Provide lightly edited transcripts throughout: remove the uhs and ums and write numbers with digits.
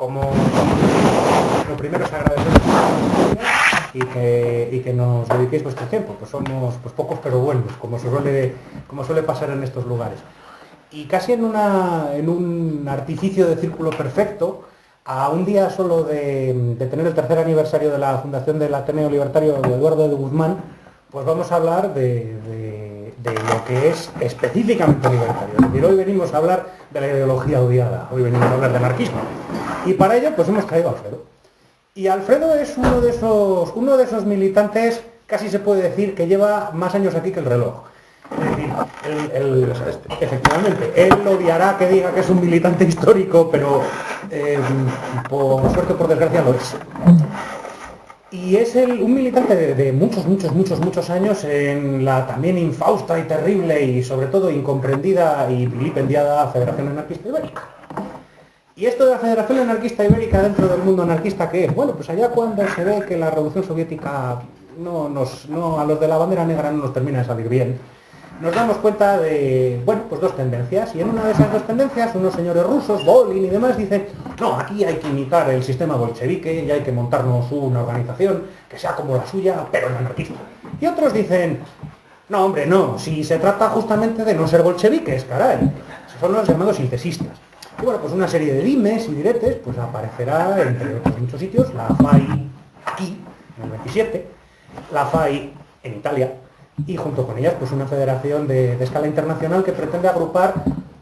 como lo primero es agradecer y que nos dediquéis vuestro tiempo, pues somos pues pocos pero buenos, como suele pasar en estos lugares. Y casi en un artificio de círculo perfecto, a un día solo de tener el tercer aniversario de la fundación del Ateneo Libertario de Eduardo de Guzmán, pues vamos a hablar de lo que es específicamente libertario. Es decir, hoy venimos a hablar de la ideología odiada, hoy venimos a hablar de anarquismo. Y para ello pues hemos traído a Alfredo. Y Alfredo es uno de esos militantes, casi se puede decir, que lleva más años aquí que el reloj. Es decir, efectivamente, él odiará que diga que es un militante histórico, pero por suerte o por desgracia lo es. Y es un militante de muchos años en la también infausta y terrible y sobre todo incomprendida y vilipendiada Federación Anarquista Ibérica. ¿Y esto de la Federación Anarquista Ibérica dentro del mundo anarquista qué es? Bueno, pues allá cuando se ve que la Revolución Soviética a los de la bandera negra no nos termina de salir bien, nos damos cuenta de, bueno, pues dos tendencias, y en una de esas dos tendencias unos señores rusos, Volin y demás, dicen, no, aquí hay que imitar el sistema bolchevique y hay que montarnos una organización que sea como la suya, pero en anarquista. Y otros dicen, no, hombre, no, si se trata justamente de no ser bolcheviques, caray, son los llamados sintesistas. Y bueno, pues una serie de dimes y diretes, pues aparecerá entre otros muchos sitios, la FAI aquí, en el 27, la FAI en Italia, y junto con ellas pues una federación de escala internacional que pretende agrupar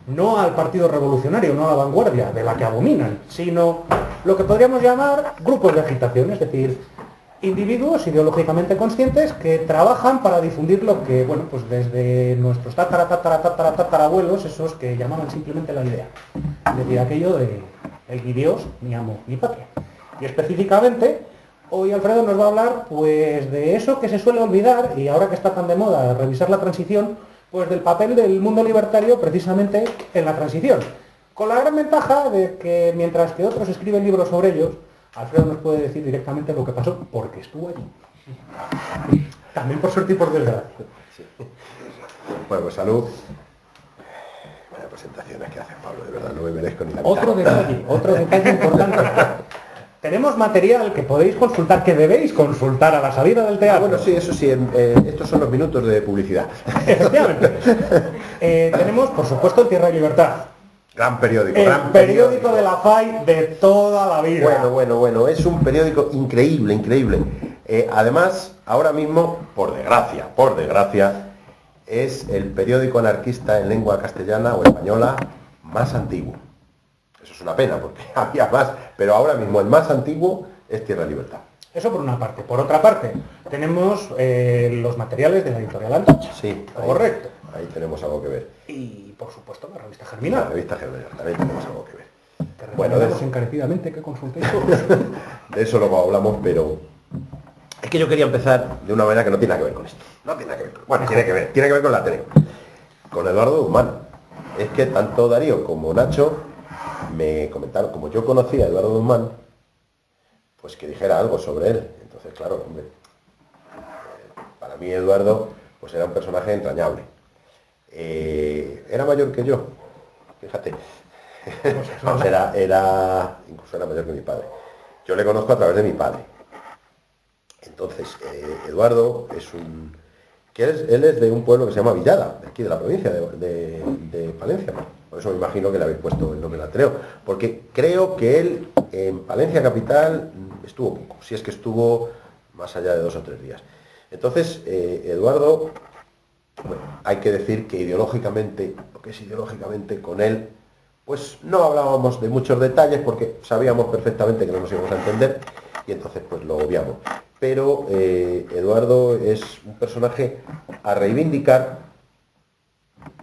no al Partido Revolucionario, no a la vanguardia, de la que abominan, sino lo que podríamos llamar grupos de agitación, es decir, individuos ideológicamente conscientes que trabajan para difundir lo que, bueno, pues desde nuestros tatarabuelos, esos que llamaban simplemente la idea, es decir, aquello de el ni Dios, ni amo, ni patria. Y específicamente, hoy Alfredo nos va a hablar pues de eso que se suele olvidar, y ahora que está tan de moda revisar la transición, pues del papel del mundo libertario precisamente en la transición. Con la gran ventaja de que mientras que otros escriben libros sobre ellos, Alfredo nos puede decir directamente lo que pasó porque estuvo allí. También por suerte y por desgracia. Sí. Bueno, pues salud. Buenas presentaciones que hace Pablo, de verdad, no me merezco ni la mitad. Otro detalle importante. Tenemos material que podéis consultar, que debéis consultar a la salida del teatro. Bueno, sí, eso sí, estos son los minutos de publicidad. Efectivamente. Tenemos, por supuesto, el Tierra y Libertad. Gran periódico. El gran periódico de la FAI de toda la vida. Bueno, es un periódico increíble. Además, ahora mismo, por desgracia, es el periódico anarquista en lengua castellana o española más antiguo. Eso es una pena, porque había más, pero ahora mismo el más antiguo es Tierra y Libertad. Eso por una parte. Por otra parte, tenemos los materiales de la editorial Antorcha. Sí, correcto. Ahí tenemos algo que ver. Y, por supuesto, la revista Germinal. La revista Germinal, también tenemos algo que ver. Que recomendamos encarecidamente que consultéis todos. De eso luego hablamos, pero es que yo quería empezar de una manera que no tiene nada que ver con esto. No tiene nada que ver. Bueno, tiene que ver con la Ateneo. Con Eduardo Guzmán. Es que tanto Darío como Nacho me comentaron, como yo conocía a Eduardo Guzmán, pues que dijera algo sobre él. Entonces, claro, hombre, para mí Eduardo pues era un personaje entrañable. Era mayor que yo, fíjate. Vamos, incluso era mayor que mi padre. Yo le conozco a través de mi padre. Entonces, Eduardo él es de un pueblo que se llama Villada, de aquí de la provincia de Palencia. Por eso me imagino que le habéis puesto el nombre del Ateneo, porque creo que él en Palencia capital estuvo poco, si es que estuvo más allá de 2 o 3 días. Entonces, Eduardo, bueno, hay que decir que ideológicamente, lo que es ideológicamente con él, pues no hablábamos de muchos detalles porque sabíamos perfectamente que no nos íbamos a entender y entonces pues lo obviamos. Pero Eduardo es un personaje a reivindicar,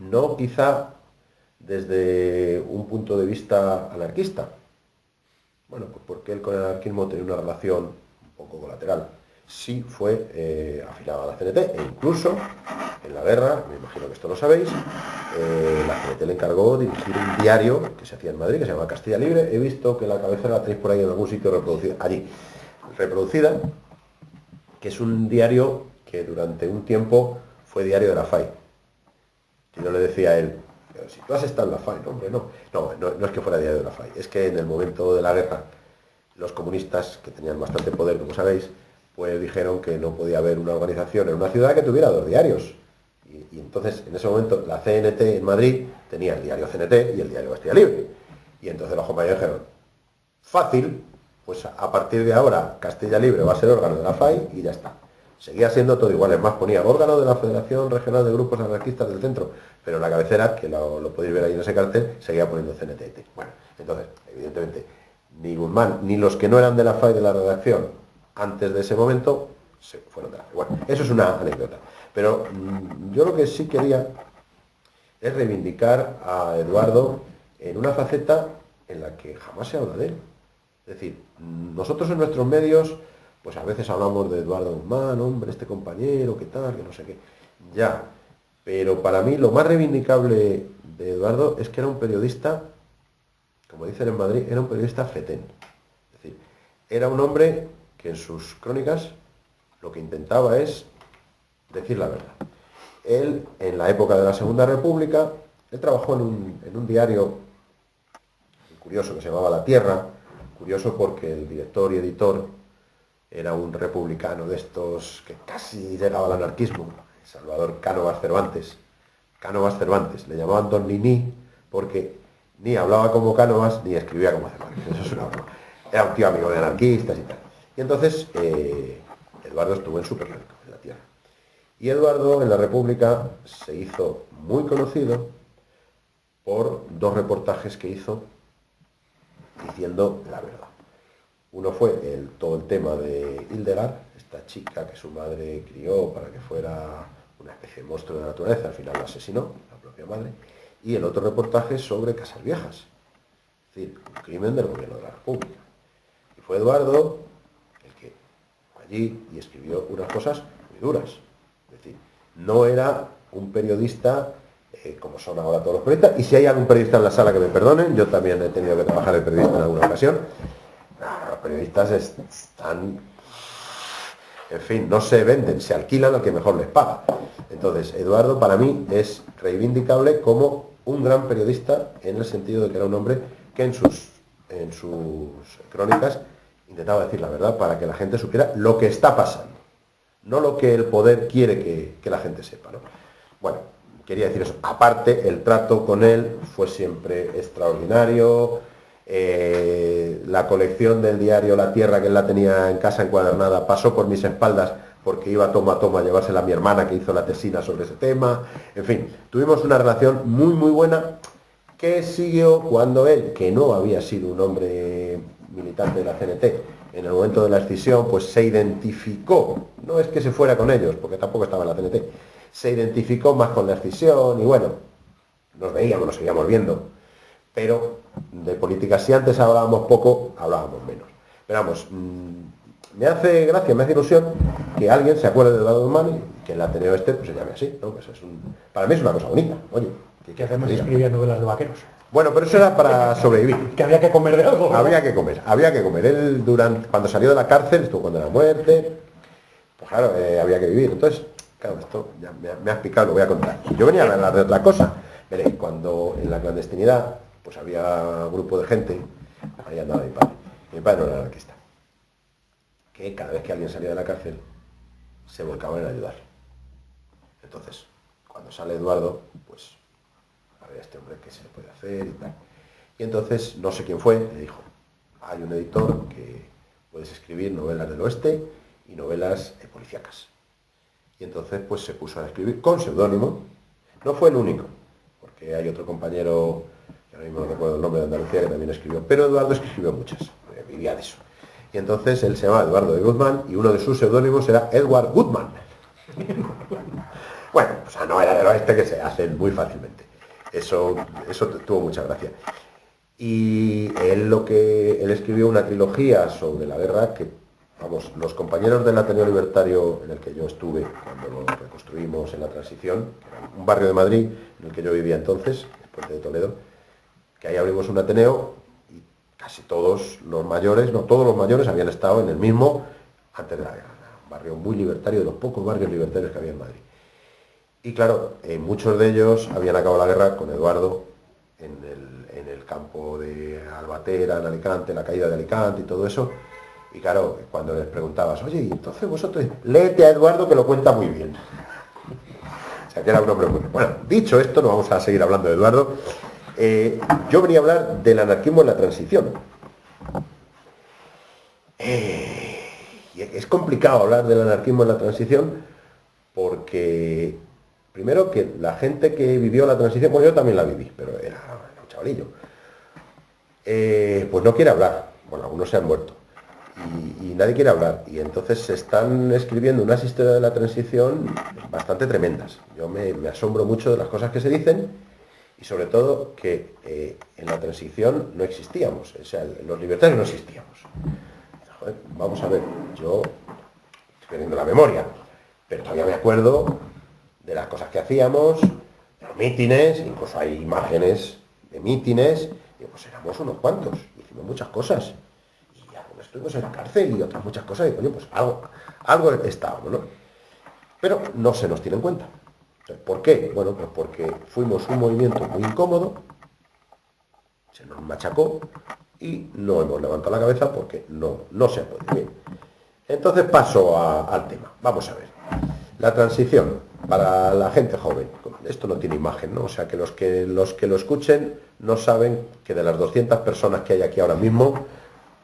no quizá desde un punto de vista anarquista. Bueno, pues porque él con el anarquismo tenía una relación un poco colateral. Sí fue afiliado a la CNT e incluso en la guerra, me imagino que esto lo sabéis, la CNT le encargó dirigir un diario que se hacía en Madrid, que se llama Castilla Libre. He visto que la cabecera la tenéis por ahí en algún sitio reproducida, que es un diario que durante un tiempo fue diario de la FAI. Y yo le decía a él, si tú has estado en la FAI, no, hombre, no es que fuera diario de la FAI, es que en el momento de la guerra, los comunistas, que tenían bastante poder, como sabéis, pues dijeron que no podía haber una organización en una ciudad que tuviera 2 diarios. Y entonces, en ese momento, la CNT en Madrid tenía el diario CNT y el diario Castilla Libre. Y entonces los compañeros dijeron, fácil, pues a partir de ahora Castilla Libre va a ser órgano de la FAI y ya está. Seguía siendo todo igual, es más, ponía órgano de la Federación Regional de Grupos Anarquistas del Centro, pero en la cabecera, que lo podéis ver ahí en ese cartel, seguía poniendo CNT. Bueno, entonces, evidentemente, ni Guzmán, ni los que no eran de la FAI de la redacción antes de ese momento, se fueron de la FAI. Bueno, eso es una anécdota. Pero yo lo que sí quería es reivindicar a Eduardo en una faceta en la que jamás se habla de él. Es decir, nosotros en nuestros medios, pues a veces hablamos de Eduardo Guzmán, hombre, este compañero, qué tal, que no sé qué. Ya, pero para mí lo más reivindicable de Eduardo es que era un periodista, como dicen en Madrid, era un periodista fetén. Es decir, era un hombre que en sus crónicas lo que intentaba es decir la verdad. Él, en la época de la Segunda República, él trabajó en un diario curioso que se llamaba La Tierra, curioso porque el director y editor era un republicano de estos que casi llegaba al anarquismo, Salvador Cánovas Cervantes. Cánovas Cervantes, le llamaban Don Niní porque ni hablaba como Cánovas ni escribía como Cervantes, eso es una broma. Era un tío amigo de anarquistas y tal. Y entonces Eduardo estuvo en su periódico, en La Tierra. Y Eduardo en la República se hizo muy conocido por 2 reportajes que hizo diciendo la verdad. Uno fue todo el tema de Hildegard, esta chica que su madre crió para que fuera una especie de monstruo de la naturaleza, al final la asesinó, la propia madre, y el otro reportaje sobre Casasviejas, es decir, un crimen del gobierno de la República. Y fue Eduardo el que fue allí y escribió unas cosas muy duras. Es decir, no era un periodista como son ahora todos los periodistas, y si hay algún periodista en la sala que me perdonen, yo también he tenido que trabajar de periodista en alguna ocasión. Los periodistas están, en fin, no se venden, se alquilan al que mejor les paga. Entonces, Eduardo para mí es reivindicable como un gran periodista en el sentido de que era un hombre que en sus crónicas intentaba decir la verdad para que la gente supiera lo que está pasando, no lo que el poder quiere que la gente sepa, ¿no? Bueno, quería decir eso. Aparte, el trato con él fue siempre extraordinario. La colección del diario La Tierra, que él la tenía en casa encuadernada, pasó por mis espaldas porque iba toma a toma a llevársela a mi hermana que hizo la tesina sobre ese tema. En fin, tuvimos una relación muy muy buena que siguió cuando él, que no había sido un hombre militante de la CNT, en el momento de la escisión, pues se identificó, no es que se fuera con ellos, porque tampoco estaba en la CNT, se identificó más con la escisión y bueno, nos veíamos, nos seguíamos viendo, pero de política, si antes hablábamos poco, hablábamos menos. Pero vamos, me hace gracia, me hace ilusión que alguien se acuerde de Eduardo Guzmán y que el Ateneo este pues se llame así, ¿no? Pues para mí es una cosa bonita, oye. ¿Qué hacemos escribir novelas de vaqueros? Bueno, pero eso era para sobrevivir. Que había que comer de algo, ¿no? Había que comer. Él cuando salió de la cárcel, estuvo cuando la muerte, pues claro, había que vivir. Entonces, claro, esto ya me has picado, lo voy a contar. Yo venía a hablar de otra cosa. Veréis, cuando en la clandestinidad, pues había un grupo de gente, ahí andaba mi padre. Mi padre no era anarquista. Que cada vez que alguien salía de la cárcel, se volcaban en ayudar. Entonces, cuando sale Eduardo, pues a ver, este hombre qué se le puede hacer y tal. Y entonces, no sé quién fue, le dijo, hay un editor que puedes escribir novelas del oeste y novelas policíacas. Y entonces, pues se puso a escribir con seudónimo. No fue el único, porque hay otro compañero, que ahora mismo no recuerdo el nombre, de Andalucía, que también escribió, pero Eduardo escribió muchas, vivía de eso. Y entonces él se llamaba Eduardo de Guzmán y uno de sus seudónimos era Edward Goodman. Bueno, o sea, no era del oeste, que se hacen muy fácilmente. Eso tuvo mucha gracia. Y él escribió una trilogía sobre la guerra que, vamos, los compañeros del Ateneo Libertario en el que yo estuve cuando lo reconstruimos en la transición, que era un barrio de Madrid en el que yo vivía entonces, después de Toledo, que ahí abrimos un Ateneo y casi todos los mayores, no todos los mayores habían estado en el mismo antes de la guerra. Un barrio muy libertario, de los pocos barrios libertarios que había en Madrid. Y claro, muchos de ellos habían acabado la guerra con Eduardo en el campo de Albatera, en Alicante, la caída de Alicante y todo eso. Y claro, cuando les preguntabas, oye, y entonces vosotros, léete a Eduardo que lo cuenta muy bien. O sea, que era un hombre muy... Bueno, dicho esto, no vamos a seguir hablando de Eduardo. Yo venía a hablar del anarquismo en la transición. Y es complicado hablar del anarquismo en la transición porque, primero, que la gente que vivió la transición, bueno, yo también la viví, pero era un chavalillo, pues no quiere hablar. Bueno, algunos se han muerto. Y nadie quiere hablar. Y entonces se están escribiendo unas historias de la transición bastante tremendas. Yo me asombro mucho de las cosas que se dicen y sobre todo que en la transición no existíamos. O sea, los libertarios no existíamos. Joder, vamos a ver, yo estoy perdiendo la memoria, pero todavía me acuerdo de las cosas que hacíamos, de los mítines, incluso hay imágenes de mítines, y pues éramos unos cuantos, hicimos muchas cosas. Estuvimos en la cárcel y otras muchas cosas, y coño, pues algo estábamos, ¿no? Pero no se nos tiene en cuenta. ¿Por qué? Bueno, pues porque fuimos un movimiento muy incómodo, se nos machacó y no hemos levantado la cabeza porque no se puede. Bien. Entonces paso al tema. Vamos a ver. La transición para la gente joven. Esto no tiene imagen, ¿no? O sea, que los que lo escuchen no saben que de las 200 personas que hay aquí ahora mismo,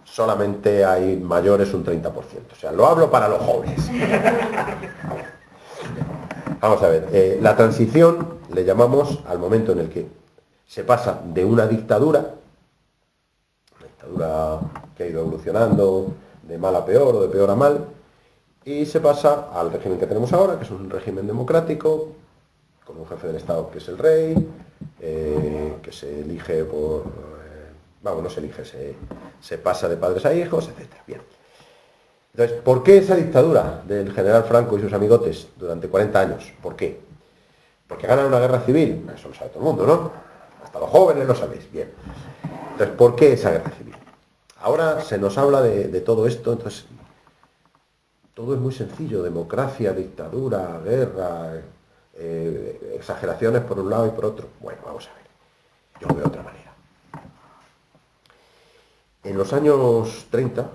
solamente hay mayores un 30%. O sea, lo hablo para los jóvenes. Vamos a ver. La transición le llamamos al momento en el que se pasa de una dictadura que ha ido evolucionando de mal a peor o de peor a mal, y se pasa al régimen que tenemos ahora, que es un régimen democrático, con un jefe del Estado que es el rey, que se elige por... no se elige, se pasa de padres a hijos, etc. Bien. Entonces, ¿por qué esa dictadura del general Franco y sus amigotes durante 40 años? ¿Por qué? Porque ganan una guerra civil. Eso lo sabe todo el mundo, ¿no? Hasta los jóvenes lo sabéis. Bien. Entonces, ¿por qué esa guerra civil? Ahora se nos habla de todo esto, entonces todo es muy sencillo: democracia, dictadura, guerra, exageraciones por un lado y por otro. Bueno, vamos a ver. Yo lo veo de otra manera. En los años 30,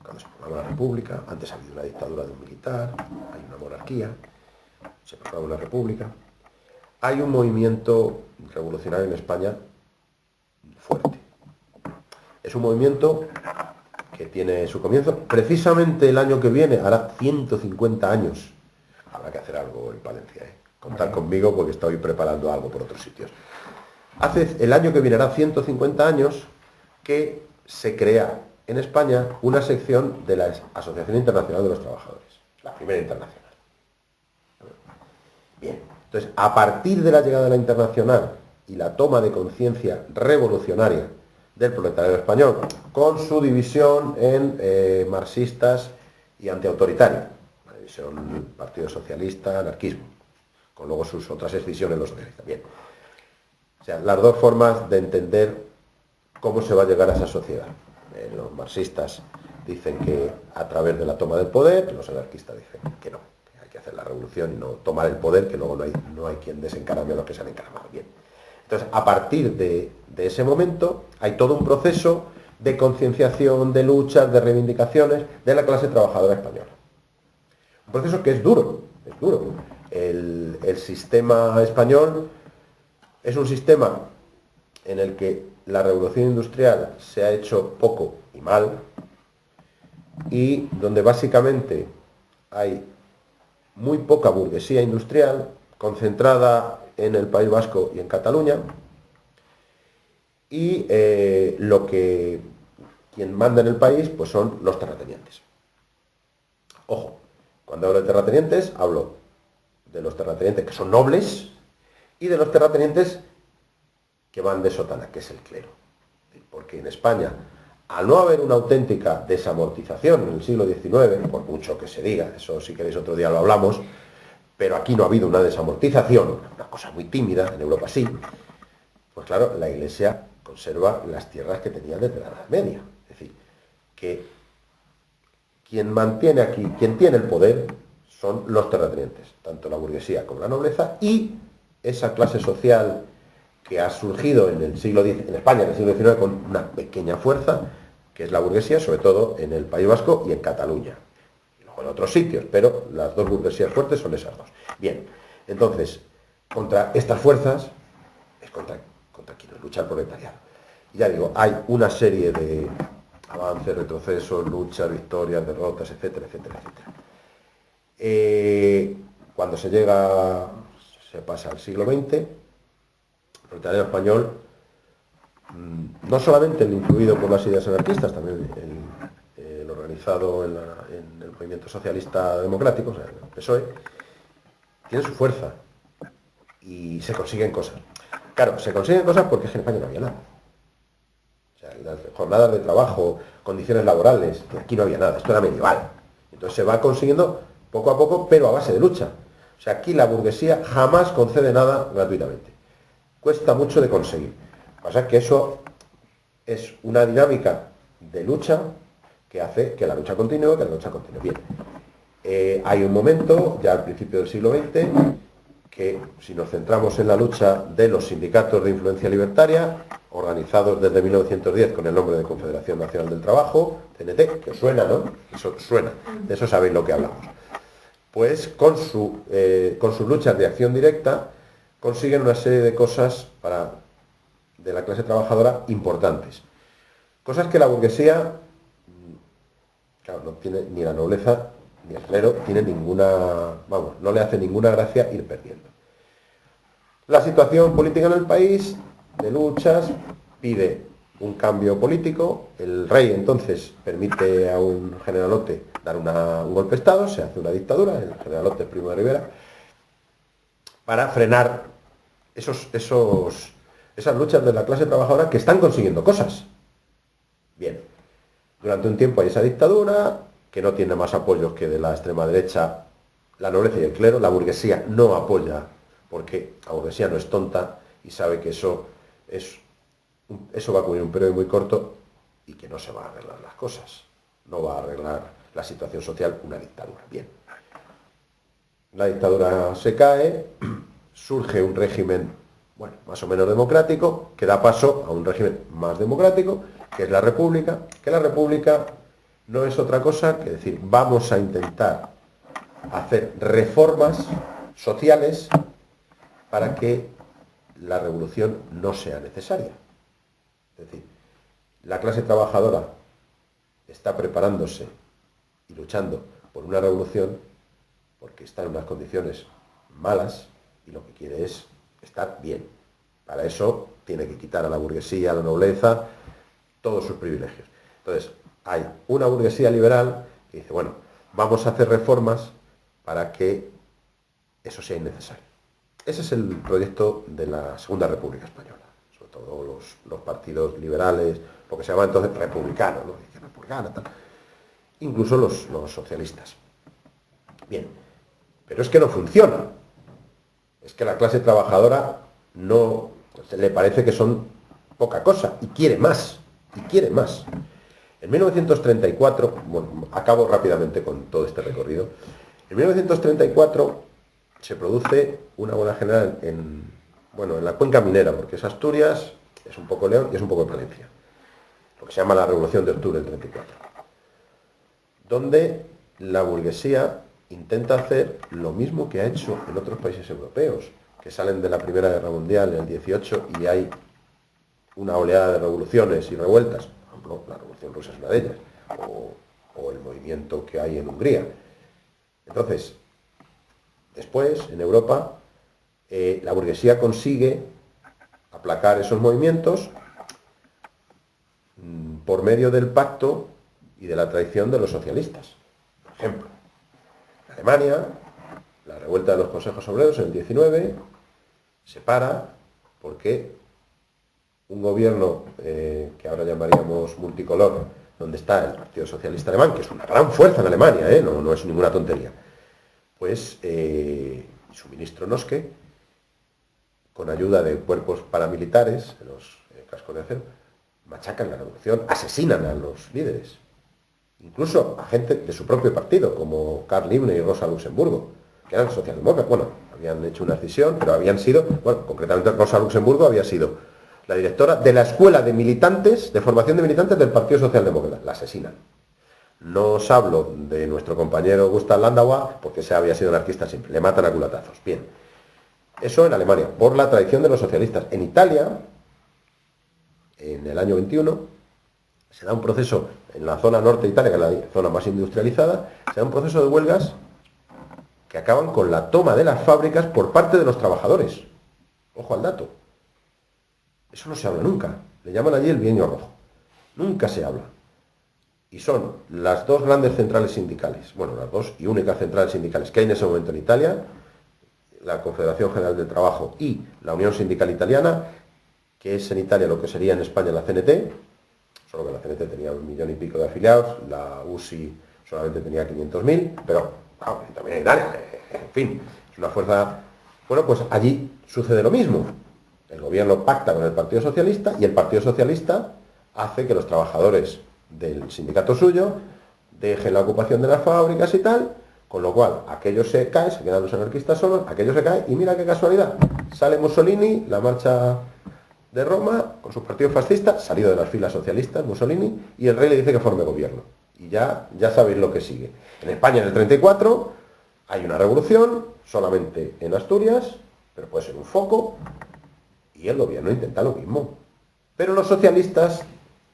cuando se proclama la República, antes ha habido una dictadura de un militar, hay una monarquía, se proclama una república, hay un movimiento revolucionario en España fuerte. Es un movimiento que tiene su comienzo, precisamente el año que viene, hará 150 años. Habrá que hacer algo en Palencia, ¿eh? Contad conmigo porque estoy preparando algo por otros sitios. El año que viene hará 150 años que se crea en España una sección de la Asociación Internacional de los Trabajadores, la primera internacional. Bien, entonces, a partir de la llegada de la internacional y la toma de conciencia revolucionaria del proletariado español, con su división en marxistas y antiautoritaria, la división Partido Socialista, anarquismo, con luego sus otras escisiones los socialistas. Bien, o sea, las dos formas de entender cómo se va a llegar a esa sociedad. Los marxistas dicen que a través de la toma del poder, los anarquistas dicen que no, que hay que hacer la revolución y no tomar el poder, que luego no hay quien desencarame a los que se han encaramado. Bien. Entonces, a partir de ese momento, hay todo un proceso de concienciación, de luchas, de reivindicaciones de la clase trabajadora española. Un proceso que es duro, es duro. El sistema español es un sistema en el que la revolución industrial se ha hecho poco y mal, y donde básicamente hay muy poca burguesía industrial concentrada en el País Vasco y en Cataluña, y quien manda en el país pues son los terratenientes. Ojo, cuando hablo de terratenientes, hablo de los terratenientes que son nobles y de los terratenientes que van de sotana, que es el clero. Porque en España, al no haber una auténtica desamortización en el siglo XIX, por mucho que se diga, eso si queréis otro día lo hablamos, pero aquí no ha habido una desamortización, una cosa muy tímida, en Europa sí, pues claro, la Iglesia conserva las tierras que tenía desde la Edad Media. Es decir, que quien mantiene aquí, quien tiene el poder, son los terratenientes, tanto la burguesía como la nobleza, y esa clase social que ha surgido en el siglo X, en España en el siglo XIX con una pequeña fuerza, que es la burguesía, sobre todo en el País Vasco y en Cataluña, y luego en otros sitios, pero las dos burguesías fuertes son esas dos. Bien, entonces, contra estas fuerzas es contra quienes lucha el proletariado. Y ya digo, hay una serie de avances, retrocesos, luchas, victorias, derrotas, etcétera, etcétera, etcétera. Cuando se pasa al siglo XX, el proletariado español, no solamente el influido por las ideas anarquistas, también el organizado en el movimiento socialista democrático, o sea, el PSOE, tiene su fuerza y se consiguen cosas. Claro, se consiguen cosas porque en España no había nada. O sea, las jornadas de trabajo, condiciones laborales, que aquí no había nada, esto era medieval. Entonces se va consiguiendo poco a poco, pero a base de lucha. O sea, aquí la burguesía jamás concede nada gratuitamente. Cuesta mucho de conseguir. Lo que pasa es que eso es una dinámica de lucha que hace que la lucha continúe, Bien. Hay un momento, ya al principio del siglo XX, que si nos centramos en la lucha de los sindicatos de influencia libertaria, organizados desde 1910 con el nombre de Confederación Nacional del Trabajo, CNT, que suena, ¿no? Eso suena, de eso sabéis lo que hablamos. Pues con sus luchas de acción directa consiguen una serie de cosas de la clase trabajadora importantes. Cosas que la burguesía, claro, no tiene ni la nobleza ni el clero, tiene no le hace ninguna gracia ir perdiendo. La situación política en el país, de luchas, pide un cambio político. El rey entonces permite a un generalote dar un golpe de Estado, se hace una dictadura, el generalote Primo de Rivera, para frenar esas luchas de la clase trabajadora que están consiguiendo cosas. Bien, durante un tiempo hay esa dictadura, que no tiene más apoyos que de la extrema derecha, la nobleza y el clero. La burguesía no apoya, porque la burguesía no es tonta y sabe que eso va a cubrir un periodo muy corto y que no se va a arreglar las cosas. No va a arreglar la situación social una dictadura. Bien. La dictadura se cae, surge un régimen, bueno, más o menos democrático, que da paso a un régimen más democrático, que es la República, que la República no es otra cosa que decir, vamos a intentar hacer reformas sociales para que la revolución no sea necesaria. Es decir, la clase trabajadora está preparándose y luchando por una revolución porque está en unas condiciones malas y lo que quiere es estar bien. Para eso tiene que quitar a la burguesía, a la nobleza, todos sus privilegios. Entonces, hay una burguesía liberal que dice, bueno, vamos a hacer reformas para que eso sea innecesario. Ese es el proyecto de la Segunda República Española, sobre todo los partidos liberales, lo que se llama entonces republicanos, ¿no? Republicana, tal. Incluso los socialistas. Bien, pero es que no funciona. Es que la clase trabajadora no le parece que son poca cosa y quiere más, En 1934, bueno, acabo rápidamente con todo este recorrido. En 1934 se produce una huelga general en la cuenca minera, porque es Asturias, es un poco León y es un poco Palencia. Lo que se llama la Revolución de Octubre del 34. Donde la burguesía intenta hacer lo mismo que ha hecho en otros países europeos, que salen de la Primera Guerra Mundial en el 18 y hay una oleada de revoluciones y revueltas. Por ejemplo, la Revolución Rusa es una de ellas, o el movimiento que hay en Hungría. Entonces, después, en Europa, la burguesía consigue aplacar esos movimientos por medio del pacto y de la traición de los socialistas. Por ejemplo, en Alemania, la revuelta de los consejos obreros en el 19 se para porque un gobierno que ahora llamaríamos multicolor, donde está el Partido Socialista Alemán, que es una gran fuerza en Alemania, no es ninguna tontería, pues su ministro Noske, con ayuda de cuerpos paramilitares, los cascos de acero, machacan la revolución, asesinan a los líderes. incluso a gente de su propio partido, como Karl Liebknecht y Rosa Luxemburgo, que eran socialdemócratas. Bueno, habían hecho una escisión, pero habían sido, bueno, concretamente Rosa Luxemburgo había sido la directora de la escuela de militantes, de formación de militantes del Partido Socialdemócrata. La asesinan. No os hablo de nuestro compañero Gustav Landauer, porque ese había sido anarquista siempre. Le matan a culatazos. Bien. Eso en Alemania, por la tradición de los socialistas. En Italia, en el año 21, se da un proceso, en la zona norte de Italia, que es la zona más industrializada, se da un proceso de huelgas que acaban con la toma de las fábricas por parte de los trabajadores. Ojo al dato. Eso no se habla nunca. Le llaman allí el bienio rojo. Nunca se habla. Y son las dos grandes centrales sindicales, bueno, las dos y únicas centrales sindicales que hay en ese momento en Italia, la Confederación General del Trabajo y la Unión Sindical Italiana, que es en Italia lo que sería en España la CNT, solo que la CNT tenía 1 millón y pico de afiliados, la USI solamente tenía 500.000, pero también en Italia, en fin, es una fuerza. Bueno, pues allí sucede lo mismo. El gobierno pacta con el Partido Socialista y el Partido Socialista hace que los trabajadores del sindicato suyo dejen la ocupación de las fábricas y tal, con lo cual aquello se cae, se quedan los anarquistas solos, aquello se cae y mira qué casualidad, sale Mussolini, la marcha de Roma, con su partido fascista, salido de las filas socialistas, Mussolini, y el rey le dice que forme gobierno. Y ya sabéis lo que sigue. En España en el 34 hay una revolución, solamente en Asturias, pero puede ser un foco, y el gobierno intenta lo mismo. Pero los socialistas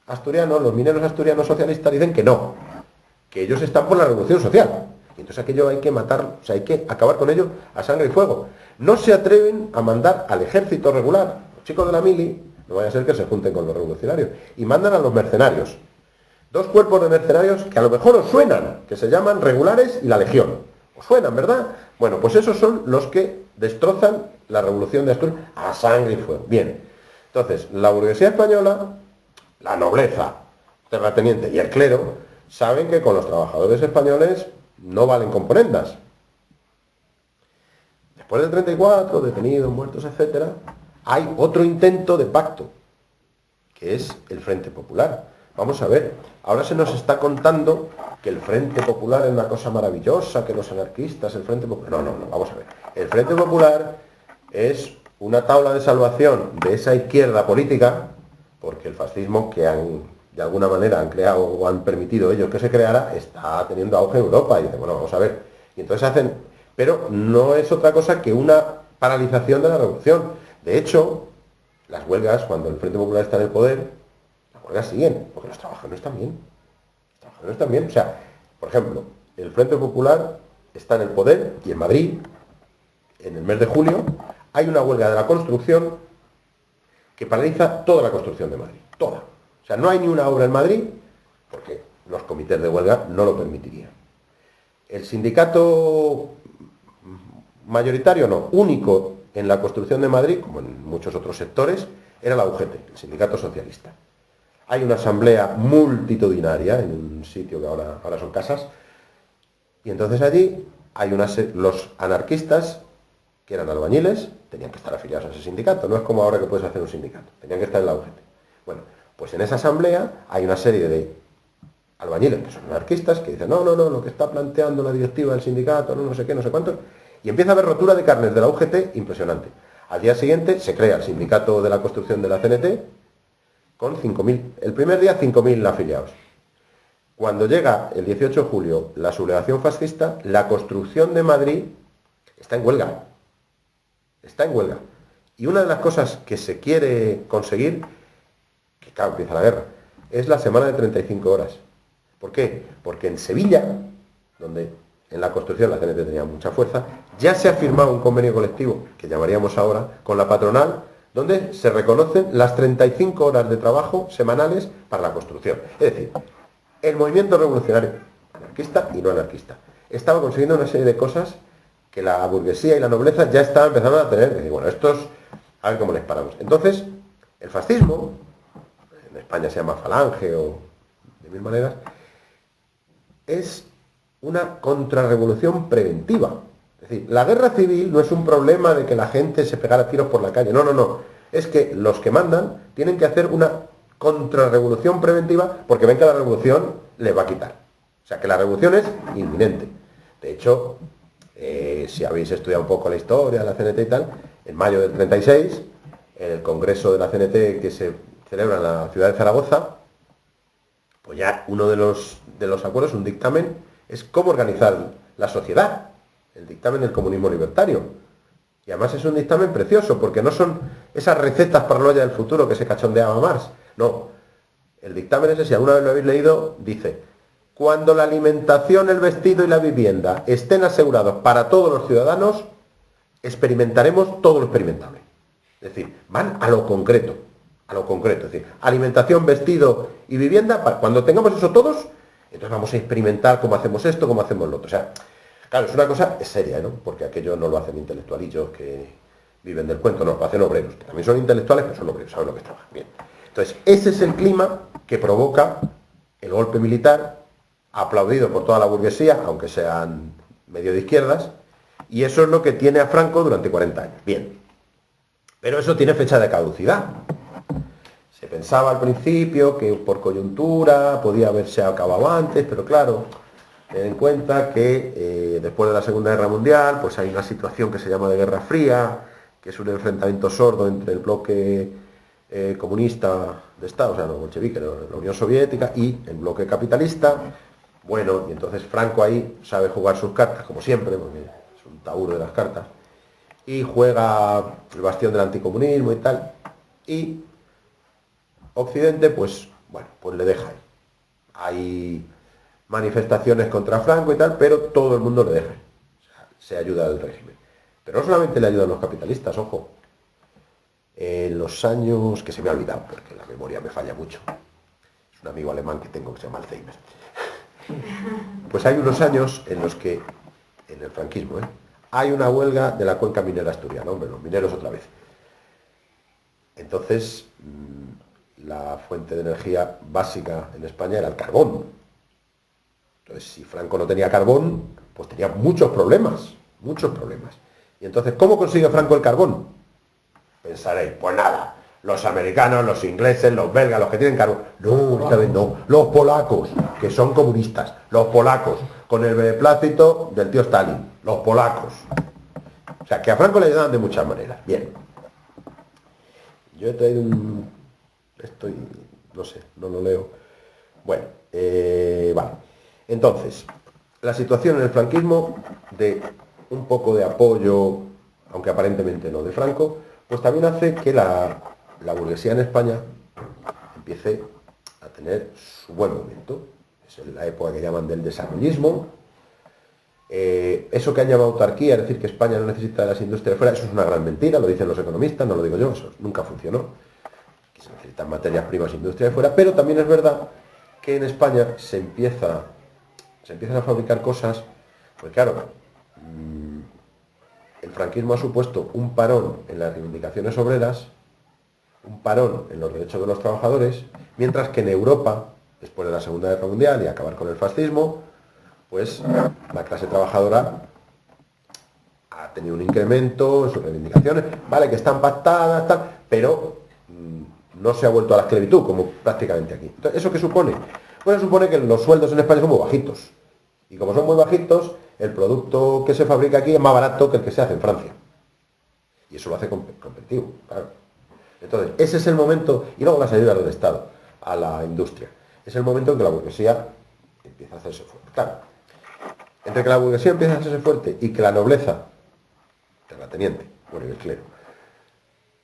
asturianos, los mineros asturianos socialistas dicen que no, que ellos están por la revolución social. Y entonces aquello hay que matar, o sea, hay que acabar con ello a sangre y fuego. No se atreven a mandar al ejército regular, los chicos de la mili, no vaya a ser que se junten con los revolucionarios, y mandan a los mercenarios. 2 cuerpos de mercenarios que a lo mejor os suenan, que se llaman regulares y la legión. Os suenan, ¿verdad? Bueno, pues esos son los que destrozan la revolución de Asturias a sangre y fuego. Bien, entonces, la burguesía española, la nobleza, terrateniente y el clero, saben que con los trabajadores españoles no valen componendas. Después del 34, detenidos, muertos, etc., hay otro intento de pacto, que es el Frente Popular. Vamos a ver, ahora se nos está contando que el Frente Popular es una cosa maravillosa, que los anarquistas, el Frente Popular. No, vamos a ver. El Frente Popular es una tabla de salvación de esa izquierda política, porque el fascismo que de alguna manera han creado o han permitido ellos que se creara, está teniendo auge en Europa. Y dicen, bueno, vamos a ver. Y entonces hacen. Pero no es otra cosa que una paralización de la revolución. De hecho, las huelgas, cuando el Frente Popular está en el poder, las huelgas siguen, porque los trabajadores también. Los trabajadores también. O sea, por ejemplo, el Frente Popular está en el poder y en Madrid, en el mes de julio, hay una huelga de la construcción que paraliza toda la construcción de Madrid. Toda. O sea, no hay ni una obra en Madrid, porque los comités de huelga no lo permitirían. El sindicato mayoritario, no, único en la construcción de Madrid, como en muchos otros sectores, era la UGT, el sindicato socialista. Hay una asamblea multitudinaria en un sitio que ahora son casas, y entonces allí hay los anarquistas, que eran albañiles, tenían que estar afiliados a ese sindicato, no es como ahora que puedes hacer un sindicato, tenían que estar en la UGT. Bueno, pues en esa asamblea hay una serie de albañiles que son anarquistas que dicen, no, lo que está planteando la directiva del sindicato, no sé qué, no sé cuánto, y empieza a haber rotura de carnes de la UGT impresionante. Al día siguiente se crea el sindicato de la construcción de la CNT con 5.000, el primer día 5.000 afiliados. Cuando llega el 18 de julio la sublevación fascista, la construcción de Madrid está en huelga. Está en huelga. Y una de las cosas que se quiere conseguir, que claro, empieza la guerra, es la semana de 35 horas. ¿Por qué? Porque en Sevilla, donde en la construcción la CNT tenía mucha fuerza, ya se ha firmado un convenio colectivo, que llamaríamos ahora, con la patronal, donde se reconocen las 35 horas de trabajo semanales para la construcción. Es decir, el movimiento revolucionario, anarquista y no anarquista, estaba consiguiendo una serie de cosas que la burguesía y la nobleza ya estaban empezando a tener. Decir, bueno, estos, a ver cómo les paramos. Entonces, el fascismo, en España se llama falange o de mil maneras, es una contrarrevolución preventiva. Es decir, la guerra civil no es un problema de que la gente se pegara tiros por la calle. No. Es que los que mandan tienen que hacer una contrarrevolución preventiva porque ven que la revolución les va a quitar. O sea que la revolución es inminente. De hecho, si habéis estudiado un poco la historia de la CNT y tal, en mayo del 36, en el congreso de la CNT que se celebra en la ciudad de Zaragoza, pues ya uno de los acuerdos, un dictamen, es cómo organizar la sociedad, el dictamen del comunismo libertario. Y además es un dictamen precioso, porque no son esas recetas para la olla del futuro que se cachondeaba Marx. No, el dictamen ese, si alguna vez lo habéis leído, dice: cuando la alimentación, el vestido y la vivienda estén asegurados para todos los ciudadanos, experimentaremos todo lo experimentable. Es decir, van a lo concreto, es decir, alimentación, vestido y vivienda, cuando tengamos eso todos, entonces vamos a experimentar cómo hacemos esto, cómo hacemos lo otro. O sea, claro, es una cosa seria, ¿no? Porque aquello no lo hacen intelectualillos que viven del cuento, no, lo hacen obreros, que también son intelectuales, pero son obreros, saben lo que trabajan. Bien. Entonces, ese es el clima que provoca el golpe militar, aplaudido por toda la burguesía, aunque sean medio de izquierdas, y eso es lo que tiene a Franco durante 40 años. Bien. Pero eso tiene fecha de caducidad. Se pensaba al principio que por coyuntura podía haberse acabado antes, pero claro, ten en cuenta que después de la Segunda Guerra Mundial, pues hay una situación que se llama de Guerra Fría, que es un enfrentamiento sordo entre el bloque comunista de Estado, o sea, los bolcheviques, la Unión Soviética, y el bloque capitalista. Bueno, y entonces Franco ahí sabe jugar sus cartas, como siempre, porque es un tauro de las cartas, y juega el bastión del anticomunismo y tal, y Occidente, pues, bueno, pues le deja ahí. Hay manifestaciones contra Franco y tal, pero todo el mundo le deja. O sea, se ayuda al régimen. Pero no solamente le ayudan los capitalistas, ojo. En los años, que se me ha olvidado, porque la memoria me falla mucho. Es un amigo alemán que tengo que se llama Alzheimer. Pues hay unos años en los que, en el franquismo, hay una huelga de la cuenca minera asturiana, hombre, los mineros otra vez. Entonces, la fuente de energía básica en España era el carbón. Entonces, si Franco no tenía carbón, pues tenía muchos problemas, muchos problemas. Y entonces, ¿cómo consigue Franco el carbón? Pensaréis, pues nada, los americanos, los ingleses, los belgas, los que tienen carbón. No, esta vez no, los polacos, que son comunistas, los polacos, con el beneplácito del tío Stalin, los polacos. O sea, que a Franco le ayudaban de muchas maneras. Bien. Yo he traído no sé, no lo leo. Bueno, vale. Entonces, la situación en el franquismo, de un poco de apoyo, aunque aparentemente no, de Franco, pues también hace que la burguesía en España empiece a tener su buen momento. Es la época que llaman del desarrollismo. Eso que han llamado autarquía, es decir, que España no necesita de las industrias de fuera, eso es una gran mentira, lo dicen los economistas, no lo digo yo, eso nunca funcionó. Que se necesitan materias primas e industria de fuera, pero también es verdad que en España se empiezan a fabricar cosas, pues claro, el franquismo ha supuesto un parón en las reivindicaciones obreras, un parón en los derechos de los trabajadores, mientras que en Europa, después de la Segunda Guerra Mundial y acabar con el fascismo, pues la clase trabajadora ha tenido un incremento en sus reivindicaciones, vale, que están pactadas, tal, pero no se ha vuelto a la esclavitud, como prácticamente aquí. Entonces, ¿eso qué supone? Bueno, supone que los sueldos en España son muy bajitos. Y como son muy bajitos, el producto que se fabrica aquí es más barato que el que se hace en Francia. Y eso lo hace competitivo, claro. Entonces, ese es el momento, y luego las ayudas del Estado a la industria. Es el momento en que la burguesía empieza a hacerse fuerte. Claro, entre que la burguesía empieza a hacerse fuerte y que la nobleza, terrateniente, bueno, y el clero,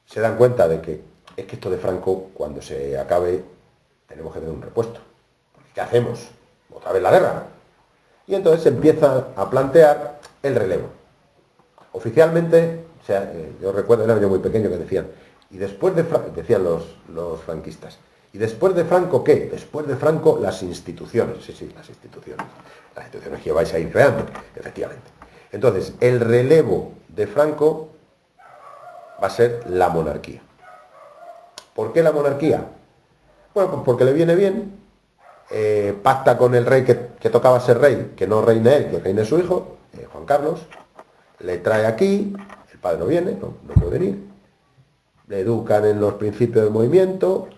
se dan cuenta de que es que esto de Franco, cuando se acabe, tenemos que tener un repuesto. ¿Qué hacemos? ¿Otra vez la guerra? Y entonces se empieza a plantear el relevo. Oficialmente, o sea, yo recuerdo, era yo muy pequeño, que decían, y después de Franco, decían los franquistas, ¿y después de Franco qué? Después de Franco, las instituciones. Sí, las instituciones. Las instituciones que vais a ir creando, efectivamente. Entonces, el relevo de Franco va a ser la monarquía. ¿Por qué la monarquía? Bueno, pues porque le viene bien, pacta con el rey que tocaba ser rey, que no reine él, que reine su hijo, Juan Carlos, le trae aquí, el padre no viene, no puede venir, le educan en los principios del movimiento,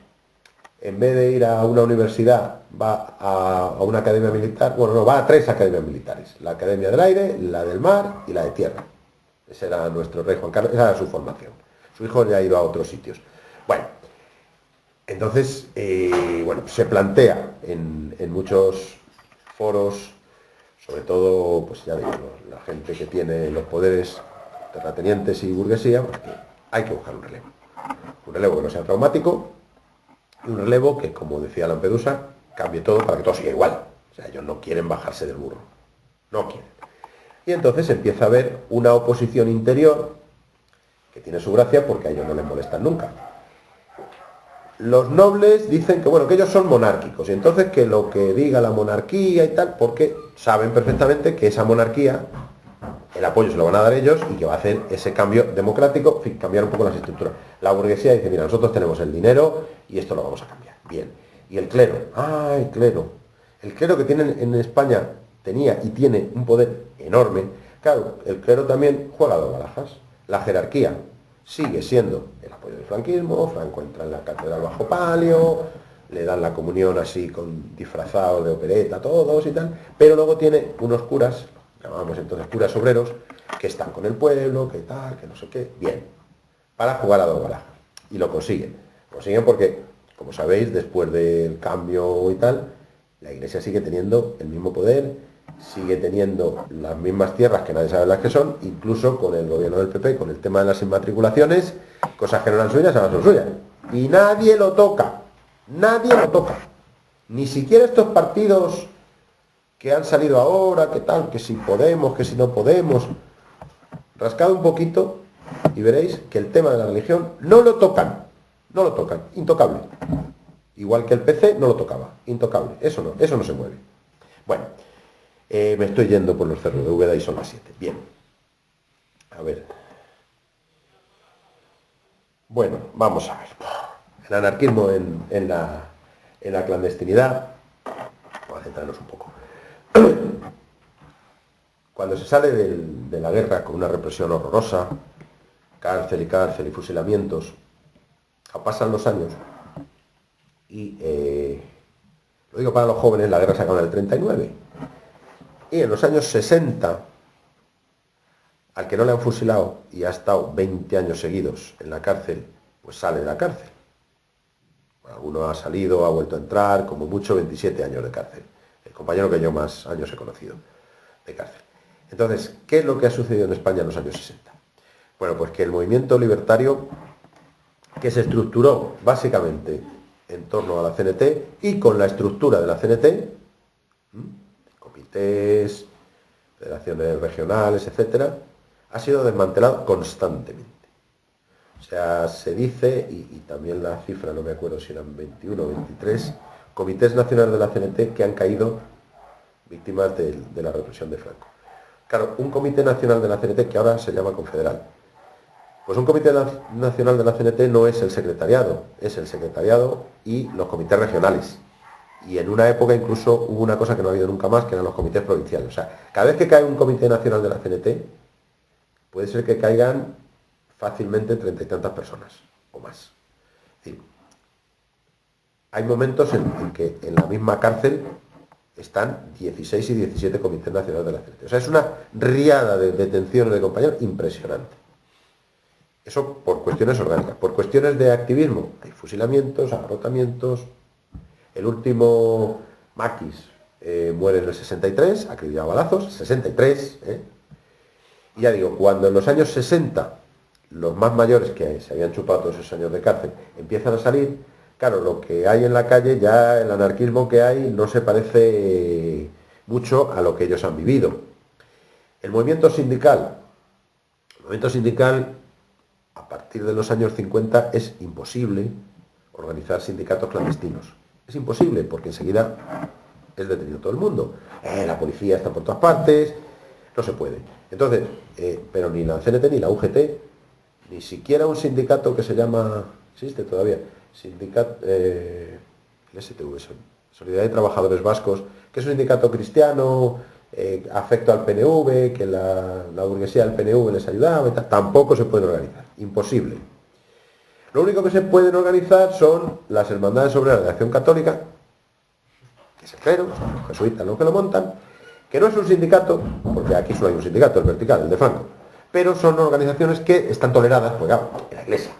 en vez de ir a una universidad, va a una academia militar, bueno, no, va a 3 academias militares, la Academia del Aire, la del Mar y la de Tierra. Ese era nuestro rey Juan Carlos, esa era su formación. Su hijo ya ha ido a otros sitios. Bueno, entonces, bueno, se plantea en muchos foros, sobre todo, pues ya digo, la gente que tiene los poderes terratenientes y burguesía, pues que hay que buscar un relevo. Un relevo que no sea traumático, y un relevo que, como decía Lampedusa, cambie todo para que todo siga igual. O sea, ellos no quieren bajarse del burro. No quieren. Y entonces empieza a haber una oposición interior que tiene su gracia porque a ellos no les molestan nunca. Los nobles dicen que, bueno, que ellos son monárquicos, y entonces que lo que diga la monarquía y tal, porque saben perfectamente que esa monarquía, el apoyo se lo van a dar ellos y que va a hacer ese cambio democrático, en fin, cambiar un poco las estructuras. La burguesía dice, mira, nosotros tenemos el dinero y esto lo vamos a cambiar. Bien. Y el clero, el clero. El clero que tienen en España tenía y tiene un poder enorme. Claro, el clero también juega dos barajas. La jerarquía sigue siendo el apoyo del franquismo, Franco entra en la catedral bajo palio, le dan la comunión así con disfrazados de opereta, todos y tal, pero luego tiene unos curas, llamábamos entonces curas obreros, que están con el pueblo, que tal, que no sé qué, bien, para jugar a dos barajas. Y lo consiguen. Lo consiguen porque, como sabéis, después del cambio y tal, la Iglesia sigue teniendo el mismo poder, sigue teniendo las mismas tierras que nadie sabe las que son, incluso con el gobierno del PP, con el tema de las inmatriculaciones, cosas que no eran suyas, ahora son suyas. Y nadie lo toca, nadie lo toca. Ni siquiera estos partidos que han salido ahora, que tal, que si podemos, que si no podemos. Rascad un poquito y veréis que el tema de la religión no lo tocan, intocable. Igual que el PC no lo tocaba, intocable, eso no se mueve. Bueno, me estoy yendo por los cerros de Úbeda y son las 7. Bien. A ver. Bueno, vamos a ver. El anarquismo en la clandestinidad. Vamos a centrarnos un poco. Cuando se sale de la guerra con una represión horrorosa, cárcel y fusilamientos, pasan los años y, lo digo para los jóvenes, la guerra se acaba en el 39. Y en los años 60, al que no le han fusilado y ha estado 20 años seguidos en la cárcel, pues sale de la cárcel. Alguno ha salido, ha vuelto a entrar, como mucho 27 años de cárcel. El compañero que yo más años he conocido de cárcel. Entonces, ¿qué es lo que ha sucedido en España en los años 60? Bueno, pues que el movimiento libertario, que se estructuró básicamente en torno a la CNT y con la estructura de la CNT, comités, federaciones regionales, etcétera, ha sido desmantelado constantemente. O sea, se dice, y también la cifra, no me acuerdo si eran 21 o 23, comités nacionales de la CNT que han caído víctimas de la represión de Franco. Claro, un comité nacional de la CNT que ahora se llama confederal. Pues un comité nacional de la CNT no es el secretariado, es el secretariado y los comités regionales. Y en una época incluso hubo una cosa que no ha habido nunca más, que eran los comités provinciales. O sea, cada vez que cae un comité nacional de la CNT, puede ser que caigan fácilmente 30 y tantas personas, o más. Es decir, hay momentos en que en la misma cárcel están 16 y 17 comités nacionales de la CNT. O sea, es una riada de detenciones de compañeros impresionante. Eso por cuestiones orgánicas. Por cuestiones de activismo, hay fusilamientos, agarrotamientos. El último, Maquis, muere en el 63, acribillado a balazos, 63. Y ya digo, cuando en los años 60 los más mayores que se habían chupado todos esos años de cárcel empiezan a salir, claro, lo que hay en la calle, ya el anarquismo que hay no se parece mucho a lo que ellos han vivido. El movimiento sindical, a partir de los años 50 es imposible organizar sindicatos clandestinos. Es imposible porque enseguida es detenido todo el mundo. La policía está por todas partes, no se puede. Entonces, pero ni la CNT ni la UGT, ni siquiera un sindicato que se llama, existe todavía, sindicato, el STV, Solidaridad de Trabajadores Vascos, que es un sindicato cristiano, afecto al PNV, que la burguesía del PNV les ayudaba y tal, tampoco se pueden organizar, imposible. Lo único que se pueden organizar son las hermandades obreras de Acción Católica, que es el clero, son los jesuitas los que lo montan, que no es un sindicato, porque aquí solo hay un sindicato, el vertical, el de Franco, pero son organizaciones que están toleradas, pues claro, en la Iglesia.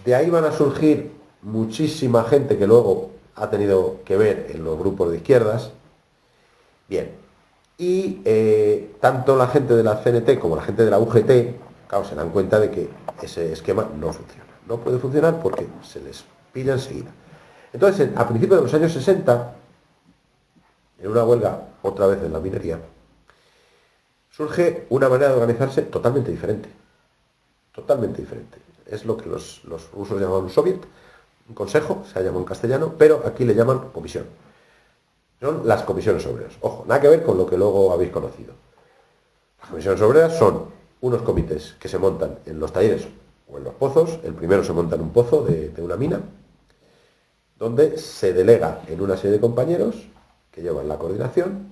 De ahí van a surgir muchísima gente que luego ha tenido que ver en los grupos de izquierdas. Bien, y tanto la gente de la CNT como la gente de la UGT, claro, se dan cuenta de que ese esquema no funciona. No puede funcionar porque se les pilla enseguida. Entonces, a principios de los años 60, en una huelga, otra vez en la minería, surge una manera de organizarse totalmente diferente. Totalmente diferente. Es lo que los rusos llaman un soviet, un consejo, se llama en castellano, pero aquí le llaman comisión. Son las comisiones obreras. Ojo, nada que ver con lo que luego habéis conocido. Las comisiones obreras son unos comités que se montan en los talleres o en los pozos. El primero se monta en un pozo de una mina, donde se delega en una serie de compañeros que llevan la coordinación,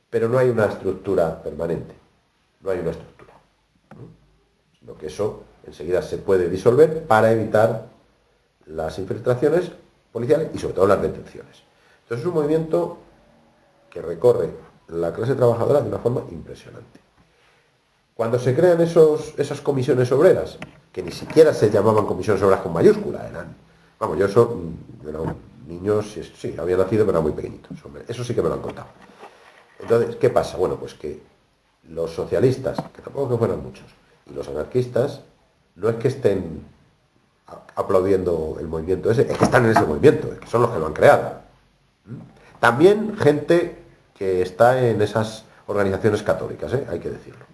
pero no hay una estructura permanente. No hay una estructura. Sino que eso enseguida se puede disolver para evitar las infiltraciones policiales y sobre todo las detenciones. Entonces es un movimiento que recorre la clase trabajadora de una forma impresionante. Cuando se crean esas comisiones obreras, que ni siquiera se llamaban comisiones obreras con mayúscula, vamos, yo eso era un niño, sí, había nacido, pero era muy pequeñito, eso sí que me lo han contado. Entonces, ¿qué pasa? Bueno, pues que los socialistas, que tampoco que fueran muchos, y los anarquistas, no es que estén aplaudiendo el movimiento ese, es que están en ese movimiento, es que son los que lo han creado. También gente que está en esas organizaciones católicas, hay que decirlo.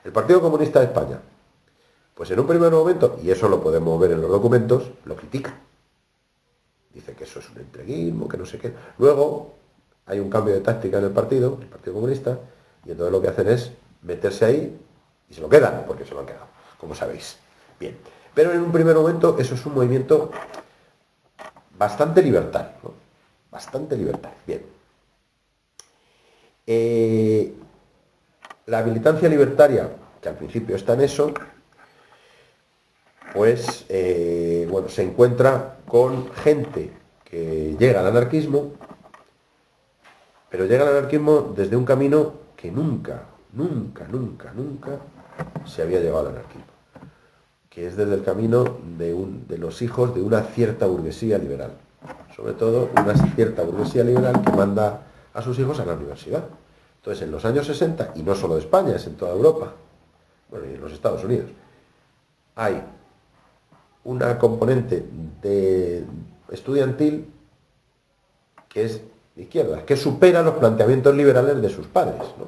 El Partido Comunista de España, pues en un primer momento, y eso lo podemos ver en los documentos, lo critica. Dice que eso es un entreguismo, que no sé qué. Luego hay un cambio de táctica en el Partido Comunista, y entonces lo que hacen es meterse ahí y se lo quedan, porque se lo han quedado, como sabéis. Bien, pero en un primer momento eso es un movimiento bastante libertario, ¿no? Bastante libertario. Bien. La militancia libertaria, que al principio está en eso, pues, bueno, se encuentra con gente que llega al anarquismo, pero llega al anarquismo desde un camino que nunca se había llegado al anarquismo, que es desde el camino de los hijos de una cierta burguesía liberal, sobre todo una cierta burguesía liberal que manda a sus hijos a la universidad. Entonces, en los años 60, y no solo de España, es en toda Europa, bueno, y en los Estados Unidos, hay una componente de estudiantil que es de izquierda, que supera los planteamientos liberales de sus padres, ¿no?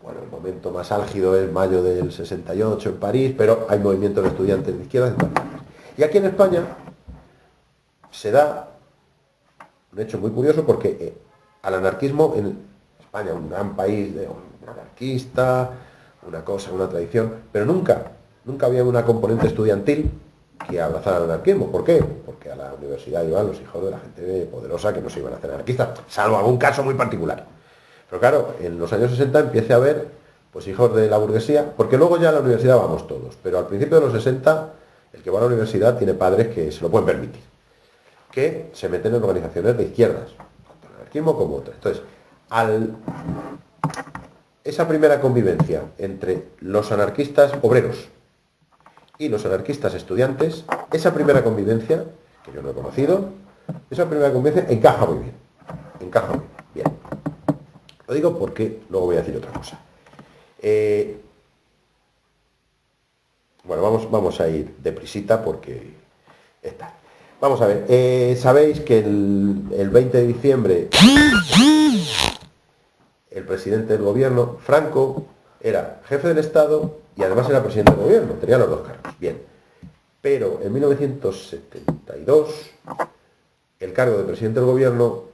Bueno, el momento más álgido es mayo del 68 en París, pero hay movimientos de estudiantes de izquierda en todas partes. Y aquí en España se da un hecho muy curioso porque al anarquismo en España, un gran país anarquista, una cosa, una tradición, pero nunca había una componente estudiantil que abrazara el anarquismo. ¿Por qué? Porque a la universidad iban los hijos de la gente poderosa que no se iban a hacer anarquistas, salvo algún caso muy particular. Pero claro, en los años 60 empieza a haber pues hijos de la burguesía, porque luego ya a la universidad vamos todos, pero al principio de los 60 el que va a la universidad tiene padres que se lo pueden permitir, que se meten en organizaciones de izquierdas, tanto el anarquismo como otras. Entonces, esa primera convivencia entre los anarquistas obreros y los anarquistas estudiantes, esa primera convivencia, que yo no he conocido, esa primera convivencia encaja muy bien. Encaja muy bien. Lo digo porque luego voy a decir otra cosa. Bueno, vamos a ir deprisita porque está. Vamos a ver, sabéis que el 20 de diciembre el presidente del gobierno, Franco, era jefe del Estado y además era presidente del gobierno, tenía los dos cargos. Bien, pero en 1972 el cargo de presidente del gobierno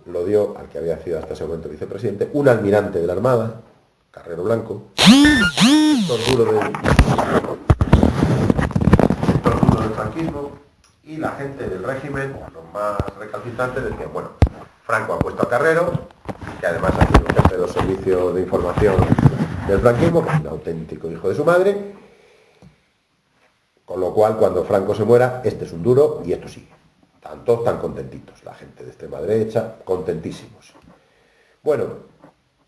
lo dio al que había sido hasta ese momento vicepresidente, un almirante de la Armada, Carrero Blanco, sector duro del franquismo, y la gente del régimen, los más recalcitrantes, decían, bueno, Franco ha puesto a Carrero, que además ha sido jefe de los servicios de información del franquismo, que es un auténtico hijo de su madre, Con lo cual, cuando Franco se muera, este es un duro y esto sigue. Están todos tan contentitos, la gente de extrema derecha, contentísimos. Bueno,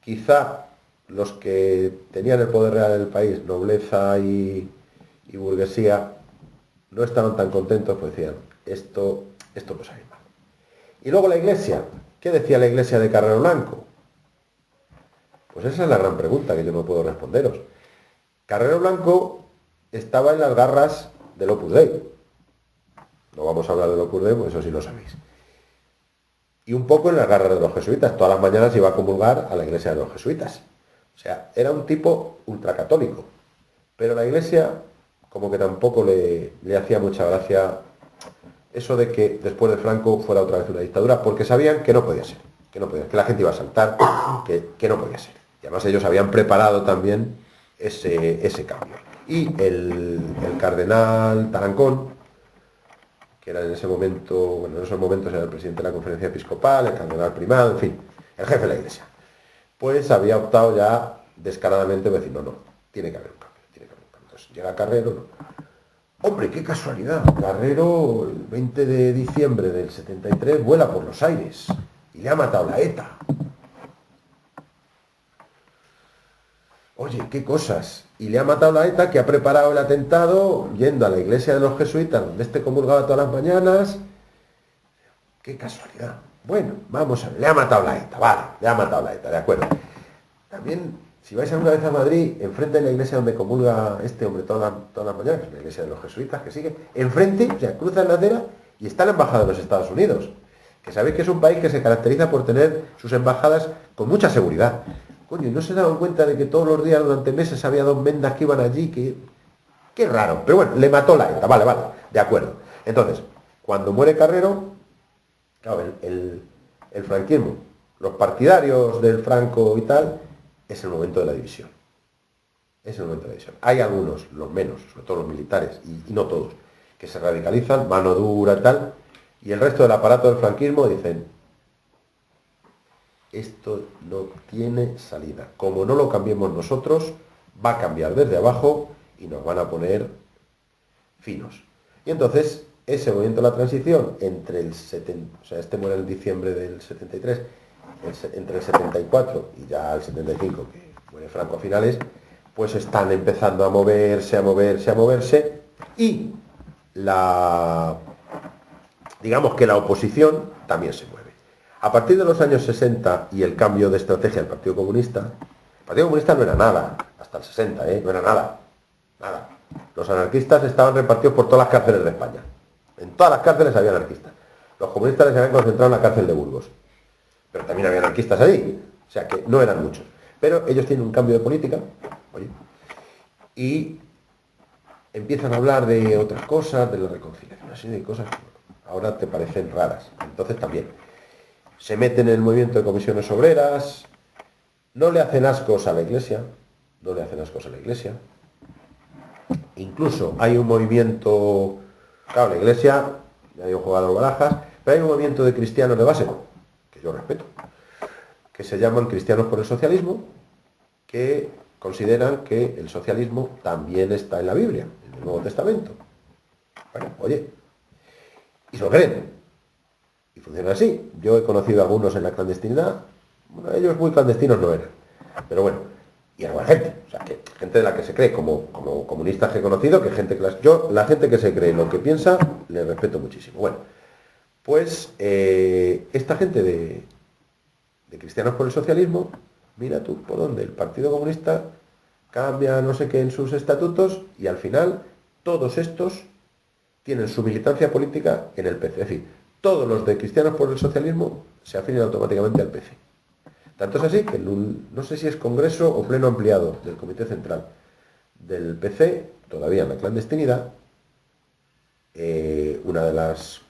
quizá los que tenían el poder real del país, nobleza y burguesía, no estaban tan contentos, pues decían, esto pues ahí mal. Y luego la Iglesia, ¿qué decía la Iglesia de Carrero Blanco? Pues esa es la gran pregunta que yo no puedo responderos. Carrero Blanco estaba en las garras del Opus Dei. No vamos a hablar del Opus Dei, pues eso sí lo sabéis. Y un poco en las garras de los jesuitas. Todas las mañanas iba a comulgar a la iglesia de los jesuitas. O sea, era un tipo ultracatólico. Pero la Iglesia como que tampoco le hacía mucha gracia eso de que después de Franco fuera otra vez una dictadura, porque sabían que no podía ser, que la gente iba a saltar, que no podía ser. Y además ellos habían preparado también ese cambio. Y el cardenal Tarancón, que era en ese momento, bueno, en esos momentos era el presidente de la conferencia episcopal, el cardenal primado, en fin, el jefe de la Iglesia, pues había optado ya descaradamente por decir, no, tiene que haber un cambio, tiene que haber un cambio. Entonces llega Carrero, ¿no? Hombre, qué casualidad, Carrero el 20 de diciembre del 73 vuela por los aires y le ha matado la ETA. Oye, qué cosas. Y le ha matado la ETA, que ha preparado el atentado yendo a la iglesia de los jesuitas, donde este comulgaba todas las mañanas. Qué casualidad. Bueno, vamos a ver, le ha matado la ETA, vale, le ha matado la ETA, de acuerdo. También, si vais alguna vez a Madrid, enfrente de la iglesia donde comulga este hombre todas las mañanas, que es la iglesia de los jesuitas, que sigue, enfrente, o sea, cruza la acera y está la embajada de los Estados Unidos. Que sabéis que es un país que se caracteriza por tener sus embajadas con mucha seguridad. Coño, ¿no se daban cuenta de que todos los días durante meses había dos mendas que iban allí? Qué raro. Pero bueno, le mató la ETA, vale, de acuerdo. Entonces, cuando muere Carrero, claro, el franquismo, los partidarios del Franco y tal, es el momento de la división. Es el momento de la división. Hay algunos, los menos, sobre todo los militares, y no todos, que se radicalizan, mano dura y tal, y el resto del aparato del franquismo dicen, esto no tiene salida. Como no lo cambiemos nosotros, va a cambiar desde abajo y nos van a poner finos. Y entonces, ese movimiento de la transición entre el 70, o sea, este muere en diciembre del 73, entre el 74 y ya el 75, que muere Franco a finales, pues están empezando a moverse, y digamos que la oposición también se mueve. A partir de los años 60 y el cambio de estrategia del Partido Comunista, el Partido Comunista no era nada, hasta el 60, no era nada. Los anarquistas estaban repartidos por todas las cárceles de España. En todas las cárceles había anarquistas. Los comunistas se habían concentrado en la cárcel de Burgos. Pero también había anarquistas allí. O sea que no eran muchos. Pero ellos tienen un cambio de política, y empiezan a hablar de otras cosas, de la reconciliación, así de cosas que ahora te parecen raras. Entonces también se meten en el movimiento de comisiones obreras, no le hacen ascos a la Iglesia, incluso hay un movimiento, claro, la Iglesia, ya digo, jugador barajas, pero hay un movimiento de cristianos de base, que yo respeto, que se llaman cristianos por el socialismo, que consideran que el socialismo también está en la Biblia, en el Nuevo Testamento. Bueno, oye, y se lo creen. Y funciona así. Yo he conocido a algunos en la clandestinidad. Bueno, ellos muy clandestinos no eran. Pero bueno, y era buena gente. O sea, que gente de la que se cree, como comunistas que he conocido, que gente que la gente que se cree lo que piensa, le respeto muchísimo. Bueno, pues esta gente de cristianos por el socialismo, mira tú por dónde el Partido Comunista cambia no sé qué en sus estatutos y al final todos estos tienen su militancia política en el PC. Es decir, todos los de cristianos por el socialismo se afilian automáticamente al PC. Tanto es así que no sé si es congreso o pleno ampliado del Comité Central del PC, todavía en la clandestinidad, una de las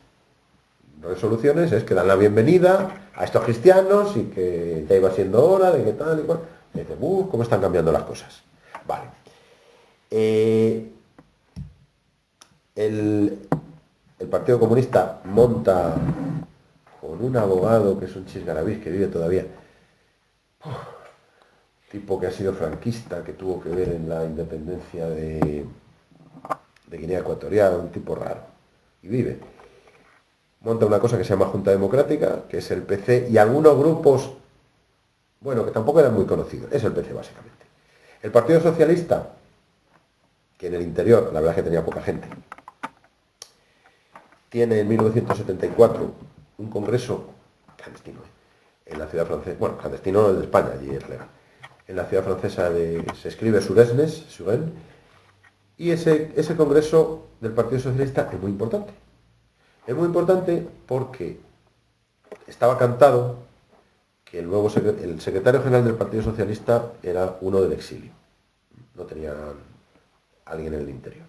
resoluciones es que dan la bienvenida a estos cristianos y que ya iba siendo hora de que tal y cual. Y dice, ¿cómo están cambiando las cosas? Vale. El Partido Comunista monta con un abogado que es un chisgarabís que vive todavía, tipo que ha sido franquista, que tuvo que ver en la independencia de de Guinea Ecuatorial, un tipo raro, y vive. Monta una cosa que se llama Junta Democrática, que es el PC, y algunos grupos, bueno, que tampoco eran muy conocidos, es el PC básicamente. El Partido Socialista, que en el interior, la verdad es que tenía poca gente, tiene en 1974 un congreso clandestino, en la ciudad francesa, bueno, clandestino no es de España, allí es legal. En la ciudad francesa se escribe Suresnes, y ese congreso del Partido Socialista es muy importante. Es muy importante porque estaba cantado que el secretario general del Partido Socialista era uno del exilio. No tenía alguien en el interior.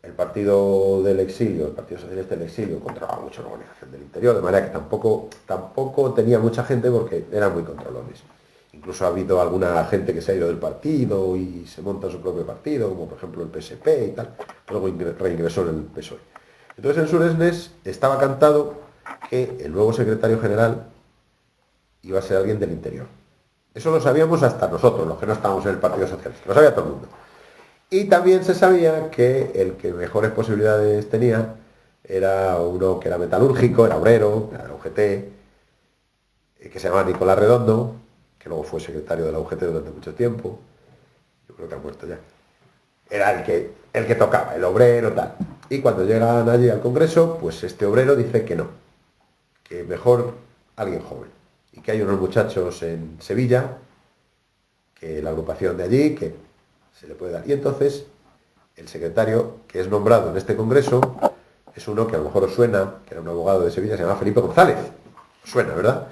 El partido del exilio, el Partido Socialista del exilio, controlaba mucho la organización del interior, de manera que tampoco tenía mucha gente porque eran muy controlones. Incluso ha habido alguna gente que se ha ido del partido y se monta su propio partido, como por ejemplo el PSP y tal, luego reingresó en el PSOE. Entonces en Suresnes estaba cantado que el nuevo secretario general iba a ser alguien del interior. Eso lo sabíamos hasta nosotros, los que no estábamos en el Partido Socialista, lo sabía todo el mundo. Y también se sabía que el que mejores posibilidades tenía era uno que era metalúrgico, era obrero, era de la UGT, que se llamaba Nicolás Redondo, que luego fue secretario de la UGT durante mucho tiempo. Yo creo que ha muerto ya. Era el que tocaba, el obrero, tal. Y cuando llegan allí al Congreso, pues este obrero dice que no, que mejor alguien joven. Y que hay unos muchachos en Sevilla, que la agrupación de allí, que se le puede dar. Y entonces, el secretario que es nombrado en este Congreso es uno que a lo mejor os suena, que era un abogado de Sevilla, se llama Felipe González. Suena, ¿verdad?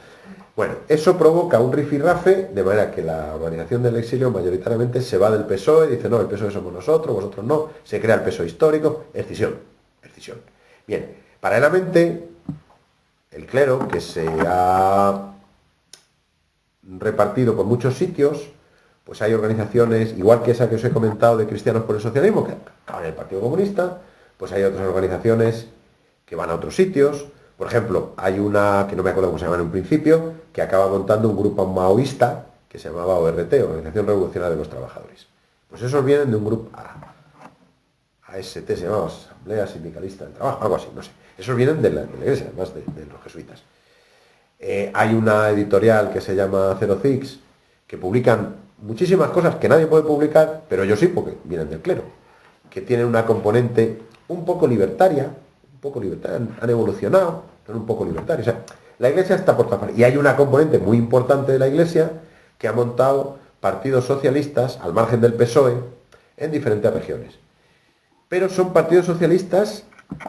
Bueno, eso provoca un rifirrafe, de manera que la organización del exilio mayoritariamente se va del PSOE, dice, no, el PSOE somos nosotros, vosotros no, se crea el PSOE histórico, escisión. Bien, paralelamente, el clero, que se ha repartido por muchos sitios, pues hay organizaciones, igual que esa que os he comentado de Cristianos por el Socialismo, que acaban en el Partido Comunista, pues hay otras organizaciones que van a otros sitios. Por ejemplo, hay una, que no me acuerdo cómo se llama en un principio, que acaba montando un grupo maoísta que se llamaba ORT, Organización Revolucionaria de los Trabajadores. Pues esos vienen de un grupo, AST se llamaba, Asamblea Sindicalista del Trabajo, algo así, no sé. Esos vienen de la iglesia, además de los jesuitas. Hay una editorial que se llama Zero Six, que publican muchísimas cosas que nadie puede publicar, pero ellos sí, porque vienen del clero, que tienen una componente un poco libertaria, han evolucionado, son un poco libertarios. O sea, la iglesia está por todas partes. Y hay una componente muy importante de la iglesia que ha montado partidos socialistas al margen del PSOE en diferentes regiones. Pero son partidos socialistas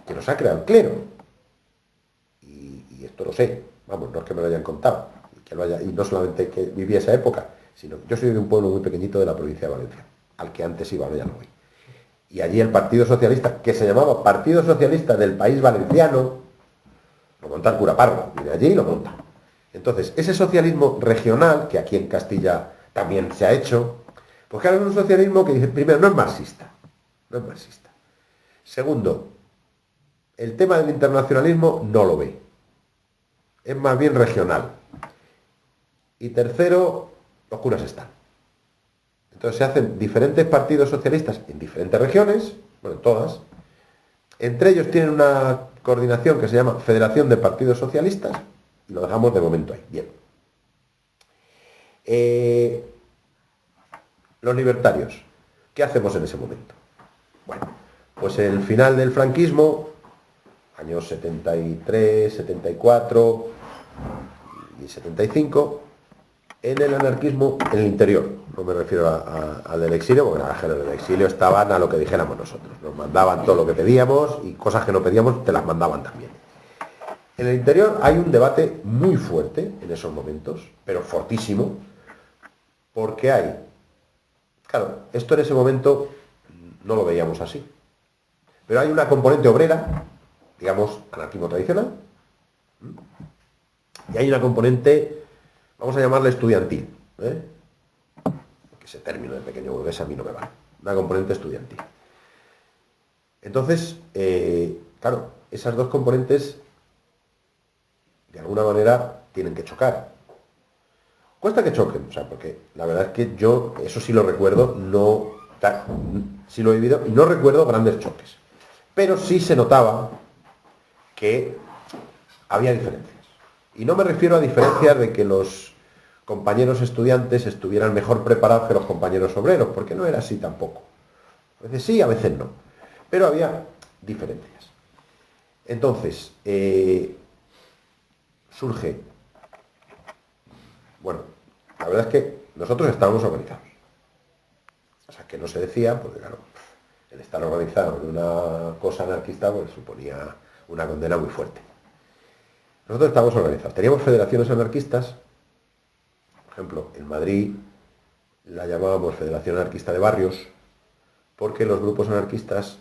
que los ha creado el clero. Y esto lo sé, vamos, no es que me lo hayan contado, y no solamente que viví esa época, sino que yo soy de un pueblo muy pequeñito de la provincia de Valencia, al que antes iba, ya no voy. Y allí el Partido Socialista, que se llamaba Partido Socialista del País Valenciano, lo monta el cura Pardo, viene allí y lo monta. Entonces, ese socialismo regional, que aquí en Castilla también se ha hecho, pues claro, es un socialismo que dice, primero, no es marxista. Segundo, el tema del internacionalismo no lo ve. Es más bien regional. Y tercero, los curas están. Entonces se hacen diferentes partidos socialistas en diferentes regiones, bueno, en todas. Entre ellos tienen una coordinación que se llama Federación de Partidos Socialistas, y lo dejamos de momento ahí. Bien. Los libertarios, ¿qué hacemos en ese momento? Bueno, pues el final del franquismo, años 73, 74 y 75, en el anarquismo en el interior, no me refiero al del exilio, porque en el exilio estaban a lo que dijéramos nosotros, nos mandaban todo lo que pedíamos y cosas que no pedíamos te las mandaban también. En el interior hay un debate muy fuerte en esos momentos, pero fortísimo, porque hay, claro, esto en ese momento no lo veíamos así, pero hay una componente obrera, digamos, anarquismo tradicional, y hay una componente, vamos a llamarla estudiantil, que ese término de pequeño burgués a mí no me vale, una componente estudiantil. Entonces, claro, esas dos componentes de alguna manera tienen que chocar. Cuesta que choquen, o sea, porque la verdad es que yo, eso sí lo recuerdo, no Sí lo he vivido y no recuerdo grandes choques. Pero sí se notaba que había diferencias. Y no me refiero a diferencias de que los compañeros estudiantes estuvieran mejor preparados que los compañeros obreros, porque no era así tampoco. A veces sí, a veces no. Pero había diferencias. Entonces, surge... Bueno, la verdad es que nosotros estábamos organizados. O sea, que no se decía, porque claro, el estar organizado en una cosa anarquista pues suponía una condena muy fuerte. Nosotros estábamos organizados. Teníamos federaciones anarquistas, por ejemplo, en Madrid la llamábamos Federación Anarquista de Barrios, porque los grupos anarquistas,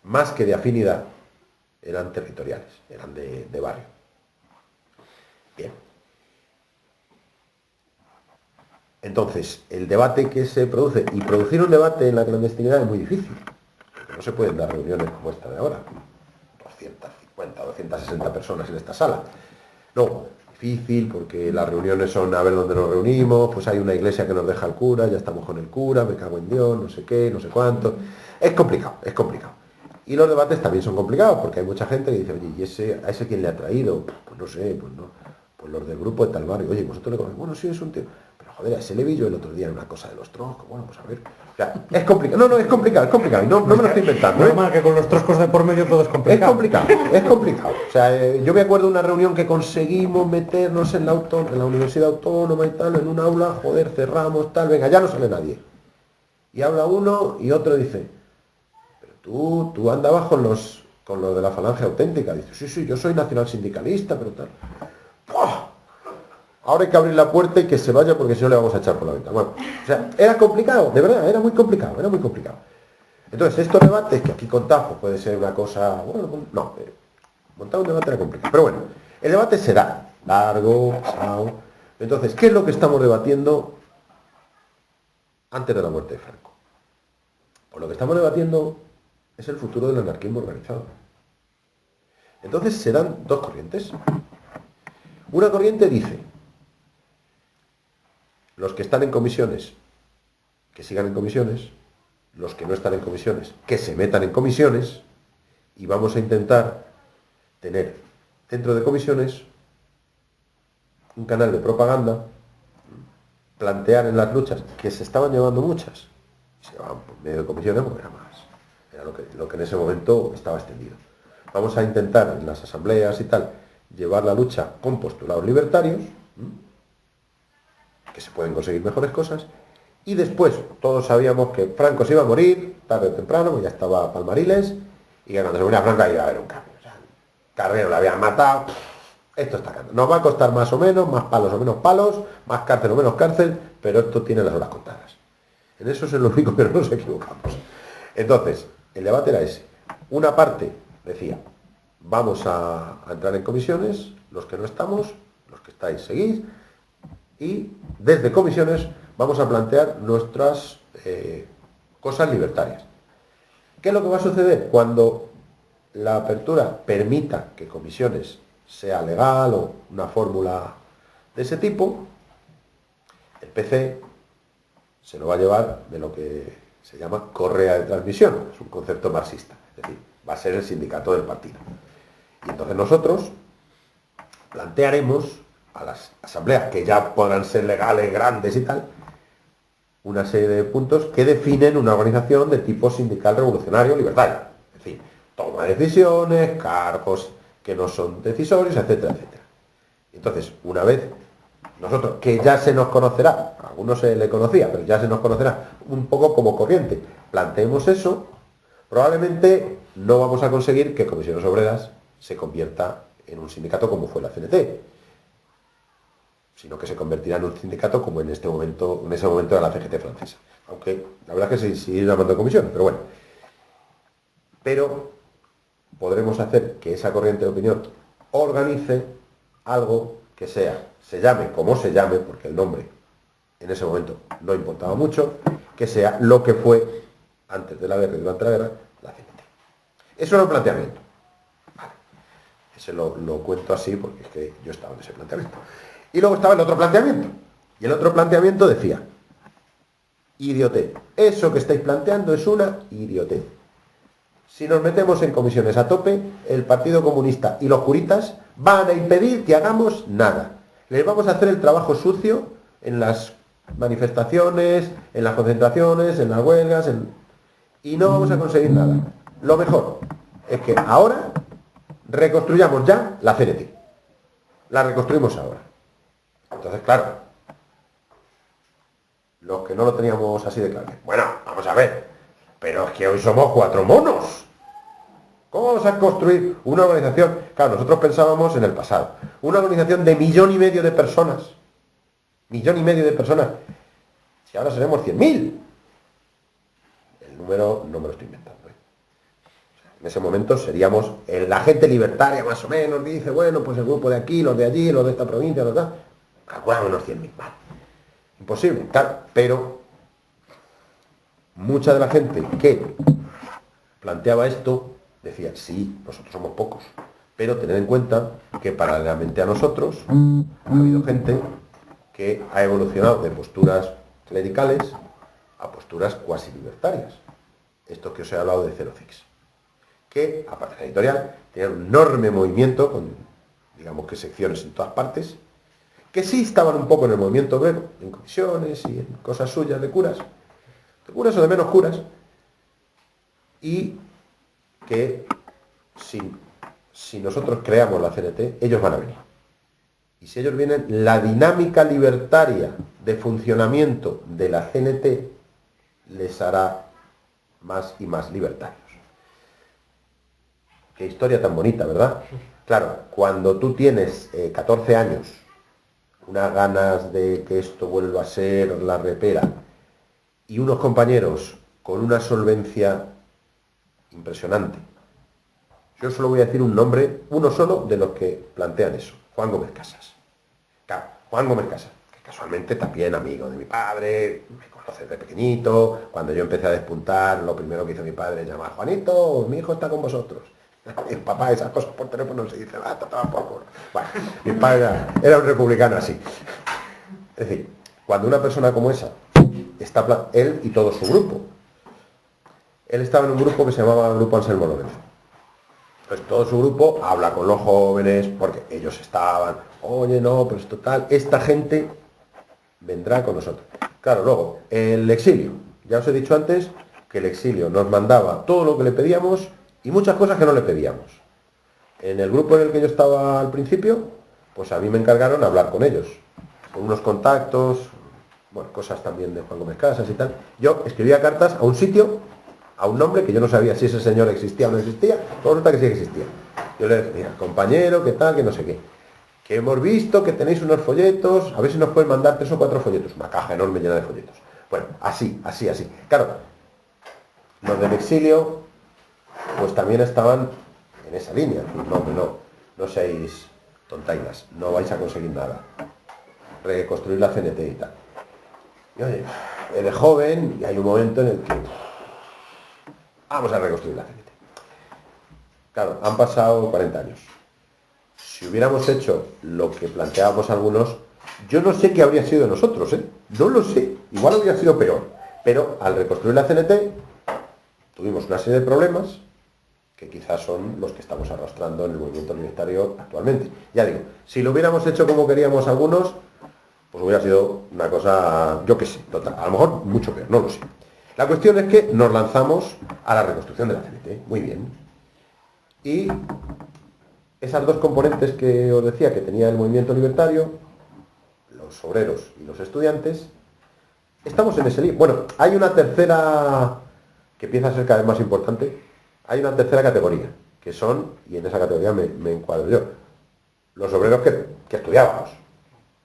más que de afinidad, eran territoriales, eran de barrio. Bien. Entonces, el debate que se produce, y producir un debate en la clandestinidad es muy difícil, porque no se pueden dar reuniones como esta de ahora, 250, 260 personas en esta sala. No, difícil, porque las reuniones son a ver dónde nos reunimos, pues hay una iglesia que nos deja el cura, ya estamos con el cura, me cago en Dios, no sé qué, no sé cuánto. Es complicado, es complicado. Y los debates también son complicados, porque hay mucha gente que dice, oye, ¿y a ese quién le ha traído? Pues no sé, pues no. Pues los del grupo de tal barrio, oye, ¿vosotros le conocéis? Bueno, sí, es un tío. Pero joder, a ese le vi yo el otro día en una cosa de los troncos. Bueno, pues a ver. O sea, es complicado. No, es complicado, es complicado. Y no me lo estoy inventando. Normal que con los troscos de por medio todo es complicado. Es complicado, es complicado. O sea, yo me acuerdo de una reunión que conseguimos meternos en la Universidad Autónoma y tal, en un aula, joder, cerramos, tal, venga, ya no sale nadie. Y habla uno y otro dice, pero tú andabas con los de la Falange Auténtica. Dice, sí, yo soy nacional sindicalista, pero tal. ¡Puah! Ahora hay que abrir la puerta y que se vaya porque si no le vamos a echar por la ventana. Bueno, o sea, era complicado, de verdad, era muy complicado. Entonces, estos debates que aquí contamos, pues puede ser una cosa, bueno, no, montar un debate era complicado. Pero bueno, el debate será largo, pesado. Entonces, ¿qué es lo que estamos debatiendo antes de la muerte de Franco? Pues lo que estamos debatiendo es el futuro del anarquismo organizado. Entonces se dan dos corrientes. Una corriente dice, los que están en comisiones, que sigan en comisiones, los que no están en comisiones, que se metan en comisiones, y vamos a intentar tener dentro de comisiones un canal de propaganda, plantear en las luchas, que se estaban llevando muchas, y se llevaban por medio de comisiones porque era más, era lo que en ese momento estaba extendido. Vamos a intentar en las asambleas y tal, llevar la lucha con postulados libertarios, que se pueden conseguir mejores cosas, y después todos sabíamos que Franco se iba a morir, tarde o temprano, pues ya estaba Palmariles, y que cuando se moría Franco iba a haber un cambio. O sea, Carrero lo habían matado, esto está cantando. Nos va a costar más o menos, más palos o menos palos, más cárcel o menos cárcel, pero esto tiene las horas contadas. En eso es lo único que no nos equivocamos. Entonces, el debate era ese. Una parte decía, vamos a entrar en comisiones, los que no estamos, los que estáis, seguís, y desde comisiones vamos a plantear nuestras cosas libertarias. ¿Qué es lo que va a suceder? Cuando la apertura permita que comisiones sea legal o una fórmula de ese tipo, el PC se lo va a llevar de lo que se llama correa de transmisión, es un concepto marxista, es decir, va a ser el sindicato del partido. Y entonces nosotros plantearemos a las asambleas, que ya podrán ser legales, grandes y tal, una serie de puntos que definen una organización de tipo sindical revolucionario libertario. Es decir, toma de decisiones, cargos que no son decisorios, etcétera, etcétera. Entonces, una vez nosotros, que ya se nos conocerá, a algunos se le conocía, pero ya se nos conocerá un poco como corriente, planteemos eso, probablemente no vamos a conseguir que Comisiones Obreras se convierta en un sindicato como fue la CNT, sino que se convertirá en un sindicato como en ese momento era la CGT francesa. Aunque la verdad es que se sigue llamando comisiones, pero bueno. Pero podremos hacer que esa corriente de opinión organice algo que se llame como se llame, porque el nombre en ese momento no importaba mucho, que sea lo que fue antes de la guerra y durante la guerra, la CNT. Eso era un planteamiento. Vale. Ese lo cuento así porque es que yo estaba en ese planteamiento. Y luego estaba el otro planteamiento. Y el otro planteamiento decía, Idiotez. Eso que estáis planteando es una idiotez. Si nos metemos en comisiones a tope, el Partido Comunista y los curitas van a impedir que hagamos nada. Les vamos a hacer el trabajo sucio en las manifestaciones, en las concentraciones, en las huelgas, y no vamos a conseguir nada. Lo mejor es que ahora reconstruyamos ya la CNT. La reconstruimos ahora. Entonces, claro, los que no lo teníamos así de claro, bueno, vamos a ver, pero es que hoy somos 4 monos. ¿Cómo vamos a construir una organización? Claro, nosotros pensábamos en el pasado. Una organización de 1,5 millones de personas. 1,5 millones de personas. Si ahora seremos 100.000. El número no me lo estoy inventando. En ese momento seríamos la gente libertaria, más o menos, dice, bueno, pues el grupo de aquí, los de allí, los de esta provincia, los de... Calculamos unos 100.000. Vale. Imposible, claro, pero mucha de la gente que planteaba esto decía, sí, nosotros somos pocos, pero tened en cuenta que paralelamente a nosotros ha habido gente que ha evolucionado de posturas clericales a posturas cuasi libertarias. Esto que os he hablado de Zero Six, que, aparte de la editorial, tiene un enorme movimiento con, digamos que secciones en todas partes, que sí estaban un poco en el movimiento obrero, en comisiones y en cosas suyas de curas o de menos curas, y que si nosotros creamos la CNT, ellos van a venir. Y si ellos vienen, la dinámica libertaria de funcionamiento de la CNT les hará más y más libertarios. Qué historia tan bonita, ¿verdad? Claro, cuando tú tienes 14 años, unas ganas de que esto vuelva a ser la repera, y unos compañeros con una solvencia impresionante. Yo solo voy a decir un nombre, uno solo de los que plantean eso, Juan Gómez Casas. Claro, Juan Gómez Casas, que casualmente también amigo de mi padre, me conoce desde pequeñito. Cuando yo empecé a despuntar, lo primero que hizo mi padre es llamar, Juanito, mi hijo está con vosotros. El papá, esas cosas por teléfono se dice, va, toma por culo. Bueno, mi padre era un republicano así. Es decir, cuando una persona como esa está, él y todo su grupo, él estaba en un grupo que se llamaba Grupo Anselmo Lorenzo. Pues todo su grupo habla con los jóvenes, porque ellos estaban, oye, no, pero es total, esta gente vendrá con nosotros. Claro, luego, el exilio. Ya os he dicho antes que el exilio nos mandaba todo lo que le pedíamos y muchas cosas que no le pedíamos. En el grupo en el que yo estaba al principio, pues a mí me encargaron hablar con ellos, con unos contactos, bueno, cosas también de Juan Gómez Casas y tal. Yo escribía cartas a un sitio, a un nombre que yo no sabía si ese señor existía o no existía, pero resulta que sí existía. Yo le decía, compañero, ¿qué tal? Que no sé qué. Que hemos visto que tenéis unos folletos, a ver si nos pueden mandar 3 o 4 folletos. Una caja enorme llena de folletos. Bueno, así. Claro, los del exilio, pues también estaban en esa línea. No seáis tontainas, no vais a conseguir nada. Reconstruir la CNT y tal. Y oye, eres joven y hay un momento en el que vamos a reconstruir la CNT. Claro, han pasado 40 años. Si hubiéramos hecho lo que planteábamos algunos, yo no sé qué habría sido de nosotros, ¿eh? No lo sé. Igual habría sido peor. Pero al reconstruir la CNT, tuvimos una serie de problemas que quizás son los que estamos arrastrando en el movimiento libertario actualmente. Ya digo, si lo hubiéramos hecho como queríamos algunos, pues hubiera sido una cosa, yo qué sé, total, a lo mejor mucho peor, no lo sé. La cuestión es que nos lanzamos a la reconstrucción de la CNT, muy bien. Y esas dos componentes que os decía que tenía el movimiento libertario, los obreros y los estudiantes, estamos en ese lío. Bueno, hay una tercera, que empieza a ser cada vez más importante, hay una tercera categoría, que son, y en esa categoría me encuadro yo, los obreros que estudiábamos.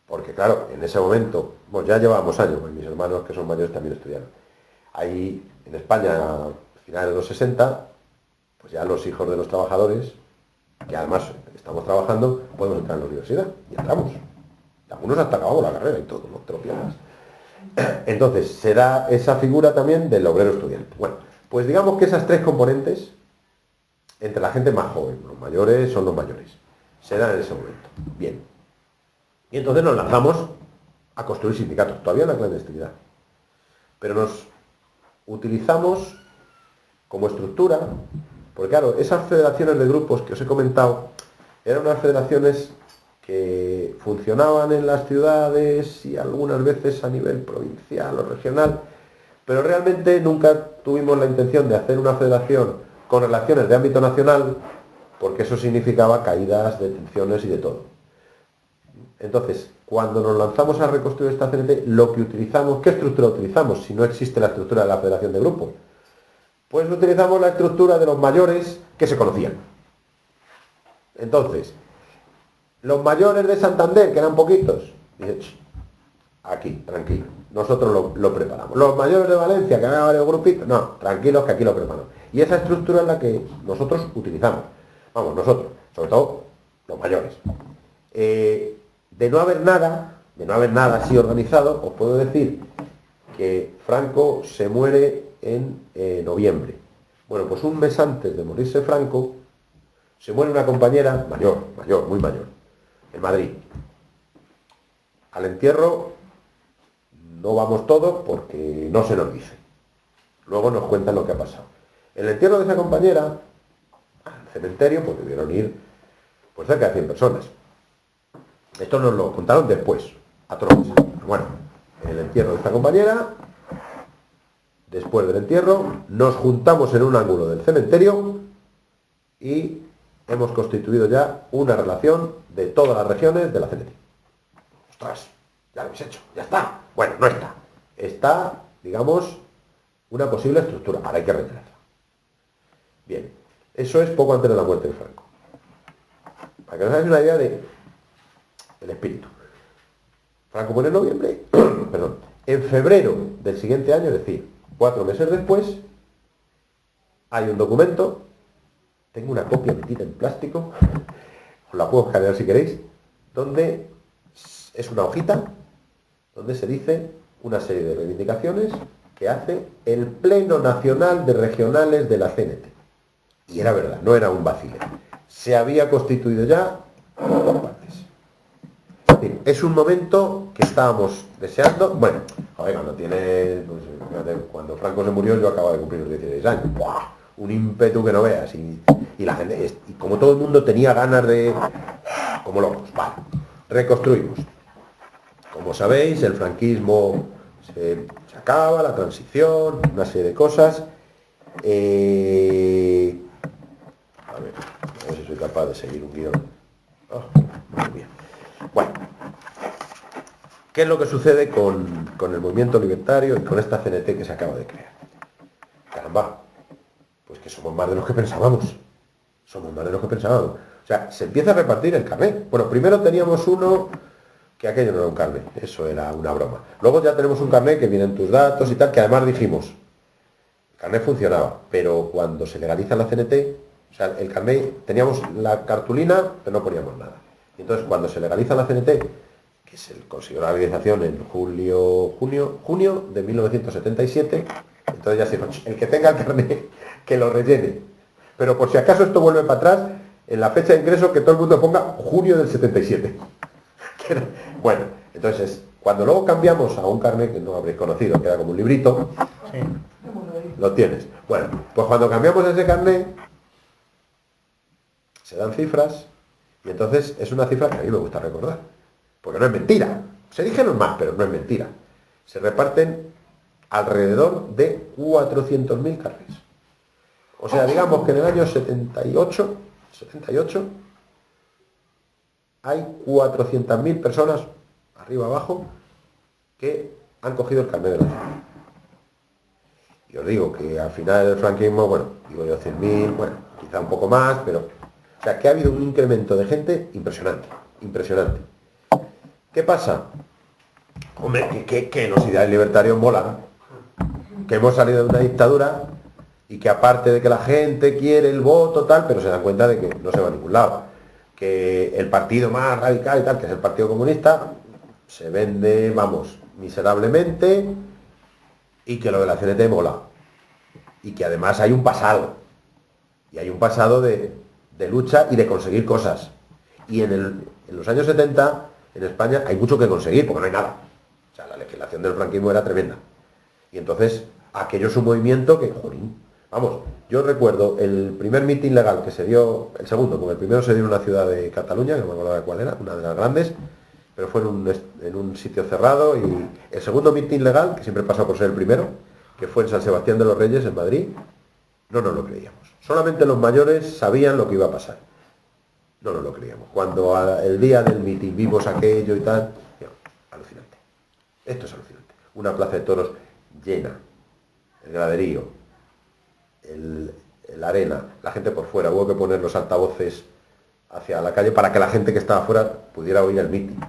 Porque claro, en ese momento, bueno, ya llevábamos años, pues mis hermanos que son mayores también estudiaron. Ahí en España, a finales de los 60, pues ya los hijos de los trabajadores, que además estamos trabajando, podemos entrar en la universidad, y entramos. Y algunos hasta acabamos la carrera y todo, no te lo pierdas. Entonces, se da esa figura también del obrero estudiante. Bueno, pues digamos que esas 3 componentes, entre la gente más joven, los mayores son los mayores, se dan en ese momento. Bien. Y entonces nos lanzamos a construir sindicatos, todavía en la clandestinidad. pero nos utilizamos como estructura, porque claro, esas federaciones de grupos que os he comentado, eran unas federaciones que funcionaban en las ciudades y algunas veces a nivel provincial o regional, pero realmente nunca tuvimos la intención de hacer una federación con relaciones de ámbito nacional, porque eso significaba caídas, detenciones y de todo. Entonces, cuando nos lanzamos a reconstruir esta CNT, lo que utilizamos, ¿qué estructura utilizamos si no existe la estructura de la federación de grupos? Pues utilizamos la estructura de los mayores que se conocían. Entonces, los mayores de Santander, que eran poquitos, dicen, aquí, tranquilo, nosotros lo preparamos. Los mayores de Valencia, que había varios grupitos, no, tranquilos, que aquí lo preparamos. Y esa estructura es la que nosotros utilizamos. Vamos, nosotros, sobre todo los mayores. De no haber nada así organizado, os puedo decir que Franco se muere en noviembre. Bueno, pues un mes antes de morirse Franco, se muere una compañera mayor, muy mayor, en Madrid. Al entierro no vamos todos porque no se nos dice. Luego nos cuentan lo que ha pasado. El entierro de esa compañera, al cementerio, pues debieron ir pues cerca de 100 personas. Esto nos lo contaron después, a trozos. Bueno, el entierro de esta compañera, después del entierro, nos juntamos en un ángulo del cementerio y hemos constituido ya una relación de todas las regiones de la CNT. ¡Ostras! Ya lo habéis hecho, ya está. Bueno, no está. Está, digamos, una posible estructura. Ahora hay que retenerla. Bien, eso es poco antes de la muerte de Franco. Para que os hagáis una idea del espíritu. Franco muere en noviembre, perdón, en febrero del siguiente año, es decir, 4 meses después, hay un documento, tengo una copia metida en plástico, os la puedo escanear si queréis, donde es una hojita, donde se dice una serie de reivindicaciones que hace el Pleno Nacional de Regionales de la CNT. Y era verdad, no era un vacile. Se había constituido ya por todas partes. Es decir, es un momento que estábamos deseando. Bueno, joder, cuando cuando Franco se murió, yo acababa de cumplir los 16 años. ¡Buah! Un ímpetu que no veas. Y la gente, y como todo el mundo tenía ganas de... como locos, vale. Reconstruimos. Como sabéis, el franquismo se acaba, la transición, una serie de cosas. A ver si soy capaz de seguir un guión. Oh, muy bien. Bueno, ¿qué es lo que sucede con el movimiento libertario y con esta CNT que se acaba de crear? Caramba, pues que somos más de los que pensábamos. Somos más de los que pensábamos. O sea, se empieza a repartir el carnet. Bueno, primero teníamos uno que aquello no era un carnet, eso era una broma. Luego ya tenemos un carnet que vienen tus datos y tal, que además dijimos, el carnet funcionaba, pero cuando se legaliza la CNT, o sea, el carnet, teníamos la cartulina, pero no poníamos nada. Y entonces cuando se legaliza la CNT, que se consiguió la legalización en junio de 1977, entonces ya se dijo, el que tenga el carnet, que lo rellene. Pero por si acaso esto vuelve para atrás, en la fecha de ingreso que todo el mundo ponga junio del 77. Bueno, entonces, cuando luego cambiamos a un carnet que no habréis conocido, que era como un librito, sí. Lo tienes. Bueno, pues cuando cambiamos ese carnet, se dan cifras, y entonces es una cifra que a mí me gusta recordar, porque no es mentira. Se dijeron más, pero no es mentira. Se reparten alrededor de 400.000 carnets. O sea, digamos que en el año 78, hay 400.000 personas, arriba abajo, que han cogido el carnet de la ciudad. Y os digo que al final del franquismo, bueno, digo yo 100.000, bueno, quizá un poco más, pero... O sea, que ha habido un incremento de gente impresionante, impresionante. ¿Qué pasa? Hombre, que los ideales libertarios molan, que hemos salido de una dictadura y que aparte de que la gente quiere el voto, tal, pero se dan cuenta de que no se va a ningún lado. Que el partido más radical y tal, que es el Partido Comunista, se vende, vamos, miserablemente, y que lo de la CNT mola. Y que además hay un pasado. Y hay un pasado de lucha y de conseguir cosas. Y en los años 70, en España, hay mucho que conseguir, porque no hay nada. O sea, la legislación del franquismo era tremenda. Y entonces, aquello es un movimiento que, jolín, vamos, yo recuerdo el primer mitin legal que se dio, el segundo, porque el primero se dio en una ciudad de Cataluña, que no me acuerdo cuál era, una de las grandes, pero fue en un sitio cerrado, y el segundo mitin legal, que siempre pasa por ser el primero, que fue en San Sebastián de los Reyes, en Madrid, no nos lo creíamos. Solamente los mayores sabían lo que iba a pasar. No nos lo creíamos. Cuando el día del mitin vimos aquello y tal, digo, alucinante. Esto es alucinante. Una plaza de toros llena, el graderío, la arena, la gente por fuera. Hubo que poner los altavoces hacia la calle para que la gente que estaba afuera pudiera oír el mitin.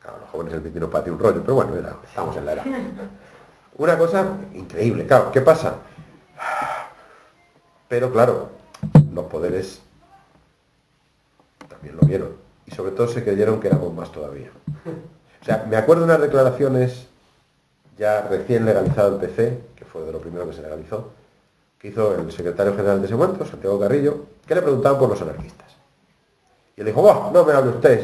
Claro, los jóvenes el mitin nos parecía un rollo, pero bueno, estamos en la era. Una cosa increíble, claro, ¿qué pasa? Pero claro, los poderes también lo vieron. Y sobre todo se creyeron que éramos más todavía. O sea, me acuerdo de unas declaraciones ya recién legalizado el PC, que fue de lo primero que se legalizó, que hizo el secretario general de ese momento, Santiago Carrillo, que le preguntaban por los anarquistas. Y él dijo, oh, no me hable usted,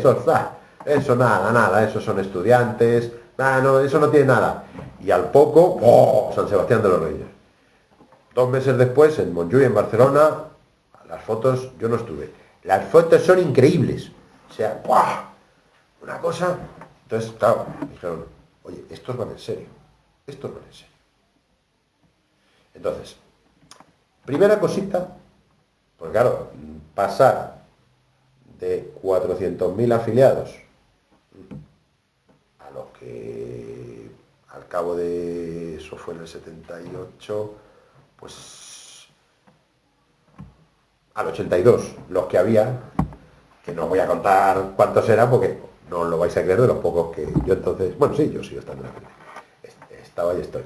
eso nada, esos son estudiantes, no, eso no tiene nada. Y al poco, ¡oh!, San Sebastián de los Reyes. 2 meses después, en Montjuïc, en Barcelona, las fotos, yo no estuve. Las fotos son increíbles. O sea, ¡buah!, una cosa. Entonces, claro, dijeron, oye, estos van en serio. Estos van en serio. Entonces, primera cosita, pues claro, pasar de 400.000 afiliados a lo que al cabo de eso fue en el 78, pues al 82, los que había, que no voy a contar cuántos eran porque no os lo vais a creer de los pocos que yo entonces, bueno, sí, yo sigo estando en la primera, estaba y estoy.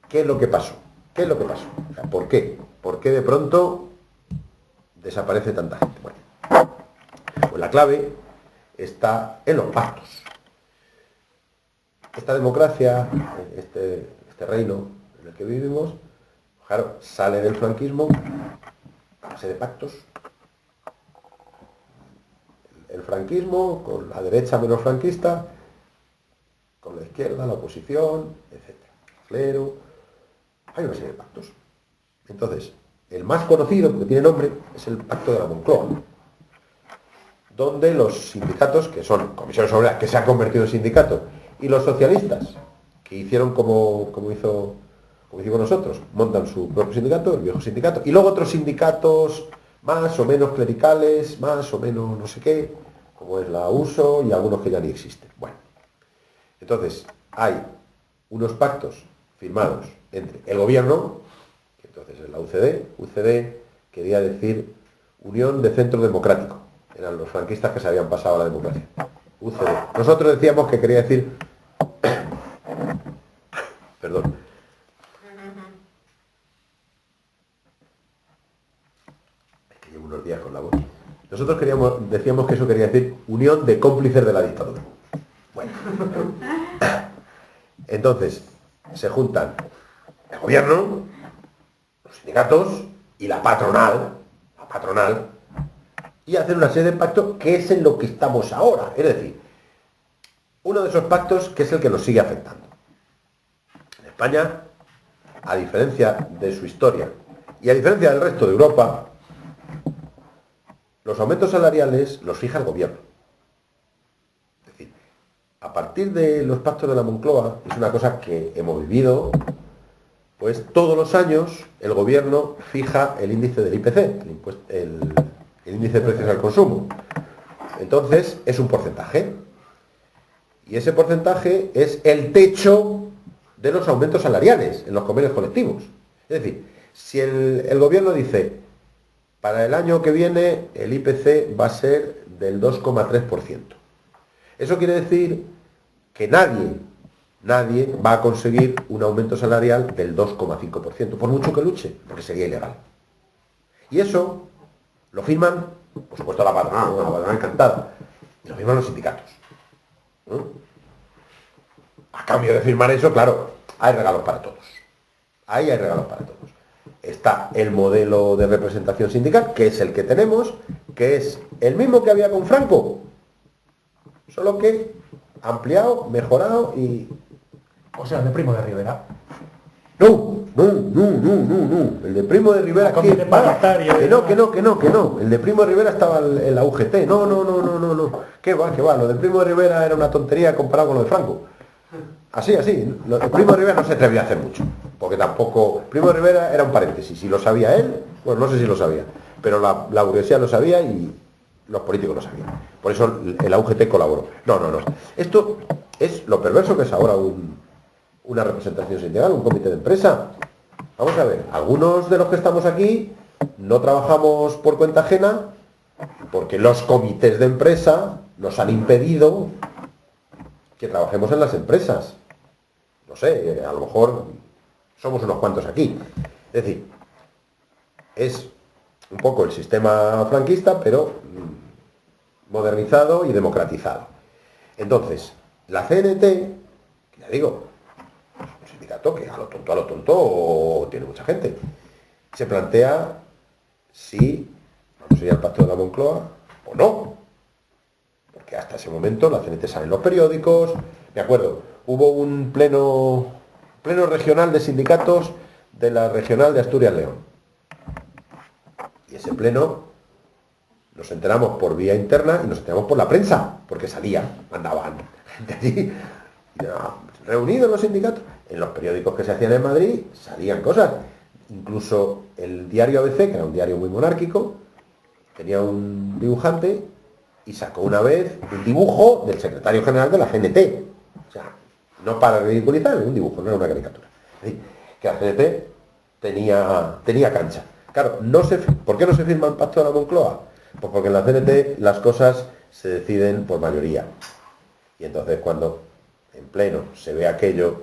¿Qué es lo que pasó? ¿Qué es lo que pasó? O sea, ¿por qué? ¿Por qué de pronto desaparece tanta gente? Bueno, pues la clave está en los pactos. Esta democracia, este reino en el que vivimos, claro, sale del franquismo a base de pactos. El franquismo, con la derecha menos franquista, con la izquierda, la oposición, etc. Clero, hay una serie de pactos. Entonces, el más conocido, porque tiene nombre, es el Pacto de la Moncloa, donde los sindicatos, que son comisiones obreras que se han convertido en sindicatos, y los socialistas, que hicieron como hicimos nosotros, montan su propio sindicato, el viejo sindicato, y luego otros sindicatos más o menos clericales, más o menos no sé qué, como es la USO y algunos que ya ni existen. Bueno, entonces hay unos pactos firmados entre el gobierno, que entonces es la UCD quería decir Unión de Centro Democrático, eran los franquistas que se habían pasado a la democracia. UCD. Nosotros decíamos que quería decir perdón. Es que llevo unos días con la voz. Nosotros decíamos que eso quería decir Unión de Cómplices de la Dictadura. Bueno. Entonces, se juntan el gobierno, los sindicatos y la patronal, y hacen una serie de pactos que es en lo que estamos ahora. Es decir, uno de esos pactos que es el que nos sigue afectando. En España, a diferencia de su historia y a diferencia del resto de Europa, los aumentos salariales los fija el gobierno. Es decir, a partir de los pactos de la Moncloa, es una cosa que hemos vivido, pues todos los años el gobierno fija el índice del IPC, el índice de precios al consumo. Entonces, es un porcentaje. Y ese porcentaje es el techo de los aumentos salariales en los convenios colectivos. Es decir, si el gobierno dice, para el año que viene el IPC va a ser del 2,3%. Eso quiere decir que nadie va a conseguir un aumento salarial del 2,5%, por mucho que luche, porque sería ilegal. Y eso lo firman, por supuesto, la patronal encantada, y lo firman los sindicatos. ¿No? A cambio de firmar eso, claro, hay regalos para todos. Ahí hay regalos para todos. Está el modelo de representación sindical, que es el que tenemos, que es el mismo que había con Franco, solo que ampliado, mejorado y O sea, el de Primo de Rivera. No. El de Primo de Rivera, Comité paritario. que no. El de Primo de Rivera estaba en la UGT. No. ¿Qué va? Lo de Primo de Rivera era una tontería comparado con lo de Franco. Así. El Primo de Rivera no se atrevía a hacer mucho. Porque tampoco... Primo de Rivera era un paréntesis. Si lo sabía él, bueno, no sé si lo sabía. Pero la burguesía lo sabía y los políticos lo sabían. Por eso el UGT colaboró. No. Esto es lo perverso que es ahora una representación sindical, un comité de empresa. Vamos a ver, algunos de los que estamos aquí no trabajamos por cuenta ajena porque los comités de empresa nos han impedido que trabajemos en las empresas. No sé, a lo mejor somos unos cuantos aquí. Es decir, es un poco el sistema franquista, pero modernizado y democratizado. Entonces, la CNT, que ya digo, un sindicato que a lo tonto tiene mucha gente, se plantea si vamos a ir al pacto de la Moncloa o no. Porque hasta ese momento la CNT sale en los periódicos. Me acuerdo, hubo un pleno regional de sindicatos de la regional de Asturias-León. Y ese pleno nos enteramos por vía interna y nos enteramos por la prensa, porque mandaban gente allí. Reunidos los sindicatos, en los periódicos que se hacían en Madrid salían cosas. Incluso el diario ABC, que era un diario muy monárquico, tenía un dibujante y sacó una vez un dibujo del secretario general de la CNT. O sea, no para ridiculizar, un dibujo, no era una caricatura. Es decir, que la CNT tenía cancha. Claro, ¿por qué no se firma el pacto de la Moncloa? Pues porque en la CNT las cosas se deciden por mayoría. Y entonces cuando en pleno se ve aquello,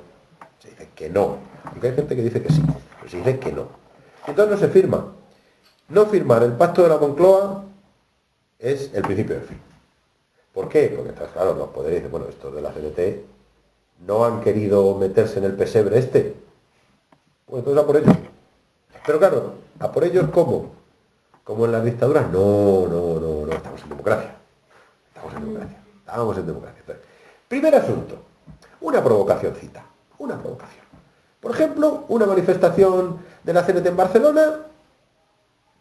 se dice que no. Aunque hay gente que dice que sí, pero se dice que no. Entonces no se firma. No firmar el pacto de la Moncloa es el principio del fin. ¿Por qué? Porque está claro, los poderes dicen, bueno, estos de la CNT no han querido meterse en el pesebre este. Pues entonces a por ellos. Pero claro, a por ellos ¿cómo? Como en las dictaduras, no, estamos en democracia. Estamos en democracia. Entonces, primer asunto, una provocacióncita. Por ejemplo, una manifestación de la CNT en Barcelona.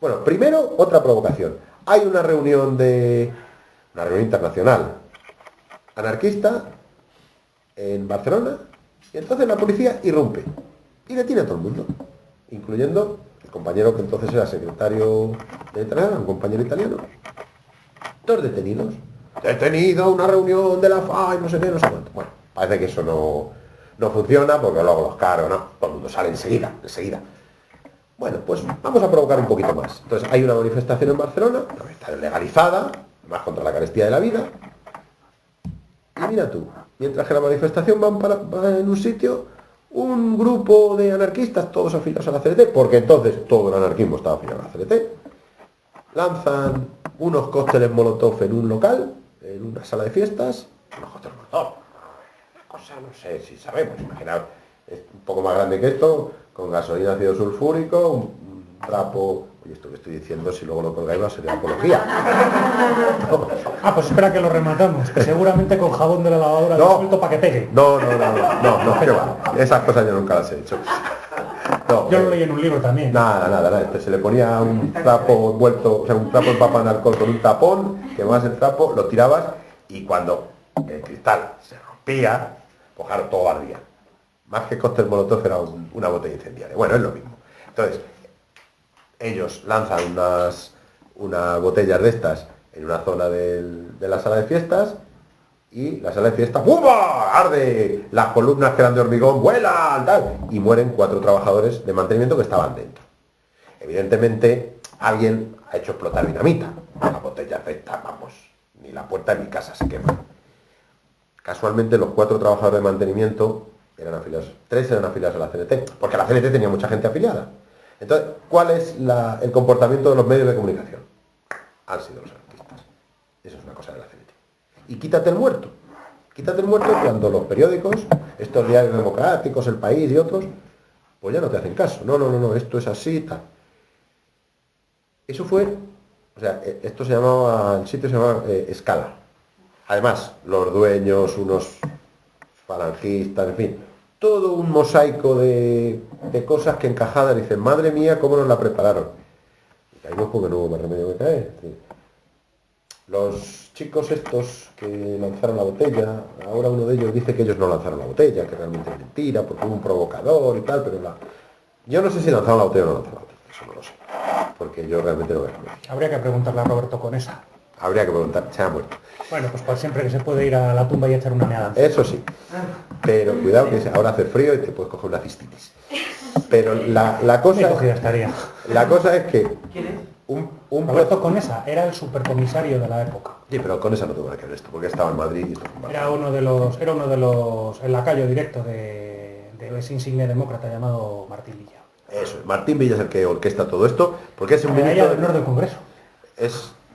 Bueno, primero, otra provocación. Hay una reunión internacional anarquista en Barcelona y entonces la policía irrumpe y detiene a todo el mundo, incluyendo el compañero que entonces era secretario de Internacional, un compañero italiano. Todos detenidos. Detenido, una reunión de la FA y no sé qué, no sé cuánto. Bueno, parece que eso no funciona porque luego los caros, ¿no? Todo el mundo sale enseguida. Bueno, pues vamos a provocar un poquito más. Entonces hay una manifestación en Barcelona, que está legalizada, más contra la carestía de la vida. Y mira tú, mientras que la manifestación va en un sitio, un grupo de anarquistas, todos afiliados a la CNT, porque entonces todo el anarquismo estaba afiliado a la CNT, lanzan unos cócteles molotov en un local, en una sala de fiestas, unos cócteles molotov. Una cosa, no sé si sabemos, imaginar, es un poco más grande que esto, con gasolina, ácido sulfúrico, un trapo. Oye, esto que estoy diciendo, si luego lo colgáis va a ser de apología. No. Pues espera que lo rematamos, que seguramente con jabón de la lavadora suelto para que pegue. No, qué va. Esas cosas yo nunca las he hecho. No, yo lo leí en un libro también. Nada. Se le ponía un trapo envuelto, o sea, un trapo empapado en alcohol con un tapón, quemabas el trapo, lo tirabas y cuando el cristal se rompía, pues claro, todo ardía. Más que cóctel molotov era una botella incendiaria. Bueno, es lo mismo. Entonces, ellos lanzan unas botellas de estas en una zona de la sala de fiestas y la sala de fiestas ¡bum! Arde, las columnas que eran de hormigón vuelan, tal, y mueren 4 trabajadores de mantenimiento que estaban dentro. Evidentemente, alguien ha hecho explotar dinamita. Las botellas de estas, vamos, ni la puerta de mi casa se quema. Casualmente, los 4 trabajadores de mantenimiento eran afiliados, 3 eran afiliados a la CNT, porque la CNT tenía mucha gente afiliada. Entonces, ¿cuál es el comportamiento de los medios de comunicación? Han sido los anarquistas. Eso es una cosa de la CNT. Y quítate el muerto. Quítate el muerto cuando los periódicos, estos diarios democráticos, El País y otros, pues ya no te hacen caso. No, esto es así, tal. Eso fue, o sea, esto se llamaba, el sitio se llamaba Escala. Además, los dueños, unos falangistas, en fin, todo un mosaico de cosas que encajadas dicen, madre mía, cómo nos la prepararon. Y caímos porque no hubo más remedio que caer. Los chicos estos que lanzaron la botella, ahora uno de ellos dice que ellos no lanzaron la botella, que realmente es mentira, porque hubo un provocador y tal, pero yo no sé si lanzaron la botella o no lanzaron la botella, eso no lo sé, porque yo realmente no veo. Habría que preguntarle a Roberto Conesa. Habría que preguntar, se ha muerto. Bueno, pues para siempre que se puede ir a la tumba y echar una meada. Eso sí, pero cuidado que ahora hace frío y te puedes coger una cistitis. Pero la cosa es que Roberto Conesa era el supercomisario de la época. Sí, pero con esa no tuvo nada que ver esto, porque estaba en Madrid y esto fue en Madrid. Era uno de los el lacayo directo de ese insigne demócrata llamado Martín Villa. Eso, Martín Villa es el que orquesta todo esto, porque es un ministro del Honor del Congreso.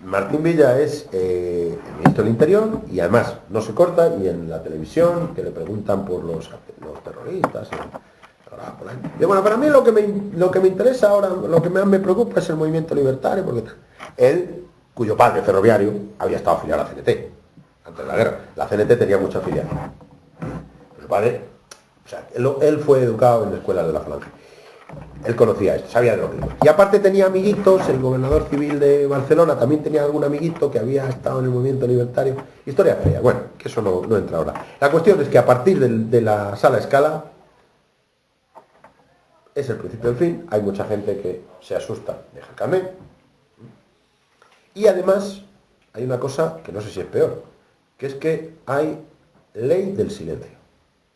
Martín Villa es el ministro del Interior y además no se corta, y en la televisión que le preguntan por los terroristas. Y bueno, para mí lo que me interesa ahora, lo que más me preocupa es el movimiento libertario, porque él, cuyo padre ferroviario había estado afiliado a la CNT antes de la guerra. La CNT tenía mucha afiliación. Su padre, o sea, él fue educado en escuelas de la Falange. Él conocía esto, sabía de lo que iba. Y aparte tenía amiguitos, el gobernador civil de Barcelona también tenía algún amiguito que había estado en el movimiento libertario. Historia fea, bueno, que eso no entra ahora. La cuestión es que a partir de la sala Escala, es el principio del fin, hay mucha gente que se asusta, deja el carnet. Y además, hay una cosa que no sé si es peor, que es que hay ley del silencio.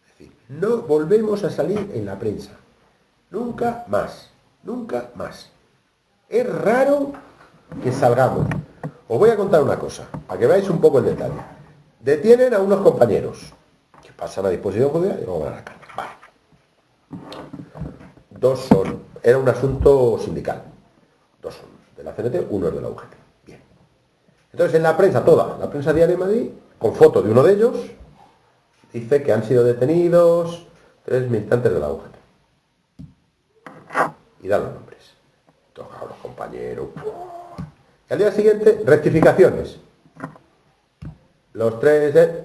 Es decir, no volvemos a salir en la prensa. Nunca más, nunca más. Es raro que salgamos. Os voy a contar una cosa, para que veáis un poco el detalle. Detienen a unos compañeros, que pasan a disposición judicial y luego van a la cárcel. Vale. Era un asunto sindical. Dos son de la CNT, uno es de la UGT. Bien. Entonces en la prensa, toda, la prensa diaria de Madrid, con foto de uno de ellos, dice que han sido detenidos 3 militantes de la UGT. Y dan los nombres. Toca a los compañeros. Y al día siguiente, rectificaciones. Los 3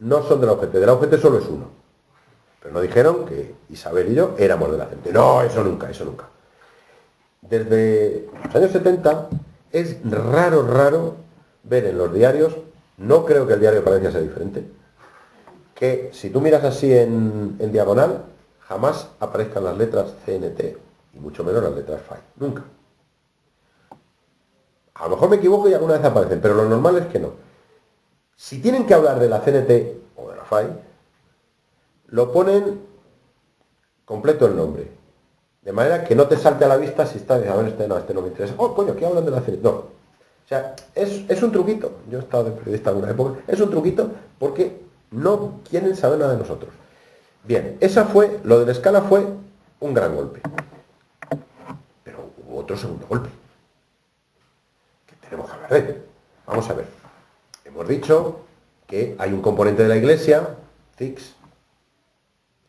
no son de la UGT. De la UGT solo es uno. Pero no dijeron que Isabel y yo éramos de la CNT. No, eso nunca, eso nunca. Desde los años 70 es raro ver en los diarios, no creo que el diario de Palencia sea diferente, que si tú miras así en diagonal, jamás aparezcan las letras CNT y mucho menos las letras FAI. Nunca. A lo mejor me equivoco y alguna vez aparecen, pero lo normal es que no. Si tienen que hablar de la CNT o de la FAI, lo ponen completo el nombre. De manera que no te salte a la vista si está, a ver, este no me interesa. Oh, coño, ¿qué hablan de la CNT? No. O sea, es un truquito. Yo he estado de periodista alguna época. Es un truquito porque no quieren saber nada de nosotros. Bien, lo de la Escala fue un gran golpe. Pero hubo otro segundo golpe. Que tenemos que hablar de él. Vamos a ver. Hemos dicho que hay un componente de la Iglesia, CICS,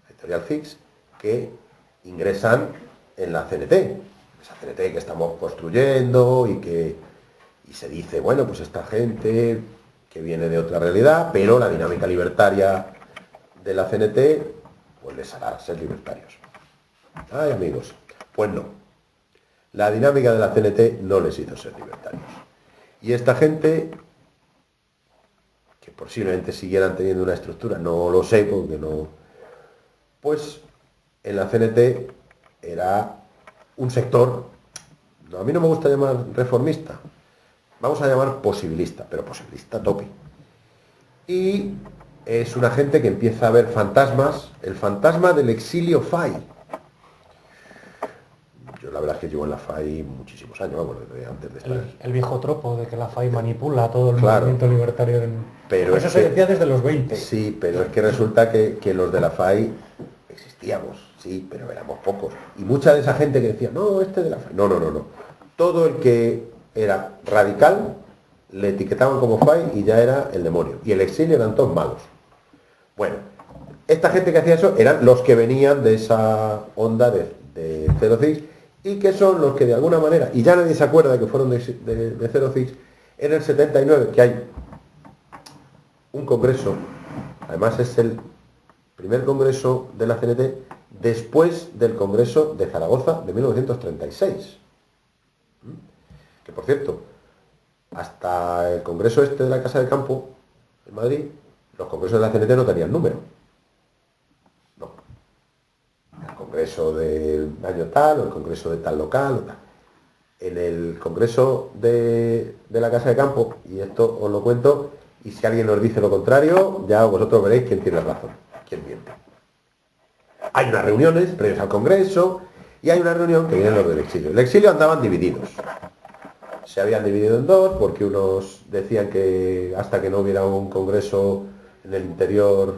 editorial CICS, que ingresan en la CNT. Esa CNT que estamos construyendo y se dice, bueno, pues esta gente que viene de otra realidad, pero la dinámica libertaria de la CNT pues les hará ser libertarios. Ay, amigos, pues no. La dinámica de la CNT no les hizo ser libertarios. Y esta gente, que posiblemente siguieran teniendo una estructura, no lo sé porque no, pues en la CNT era un sector, a mí no me gusta llamar reformista, vamos a llamar posibilista, pero posibilista tope. Y es una gente que empieza a ver fantasmas, el fantasma del exilio FAI. Yo la verdad es que llevo en la FAI muchísimos años, vamos, desde antes de estar. El viejo tropo de que la FAI manipula todo el movimiento libertario. Pero eso se decía desde los 20. Sí, pero es que resulta que los de la FAI existíamos, sí, pero éramos pocos. Y mucha de esa gente que decía, no, de la FAI. No. Todo el que era radical le etiquetaban como FAI y ya era el demonio. Y el exilio eran todos malos. Bueno, esta gente que hacía eso eran los que venían de esa onda de Zero Six y que son los que de alguna manera, y ya nadie se acuerda de que fueron de Zero Six, en el 79, que hay un congreso, además es el primer congreso de la CNT después del congreso de Zaragoza de 1936. Que por cierto, hasta el congreso este de la Casa de Campo en Madrid, los congresos de la CNT no tenían número. No. El congreso del año tal, o el congreso de tal local, o tal. En el congreso de la Casa de Campo, y esto os lo cuento, y si alguien nos dice lo contrario, ya vosotros veréis quién tiene razón, quién miente. Hay unas reuniones previas al congreso, y hay una reunión que vienen los del exilio. El exilio andaban divididos. Se habían dividido en dos, porque unos decían que hasta que no hubiera un congreso en el interior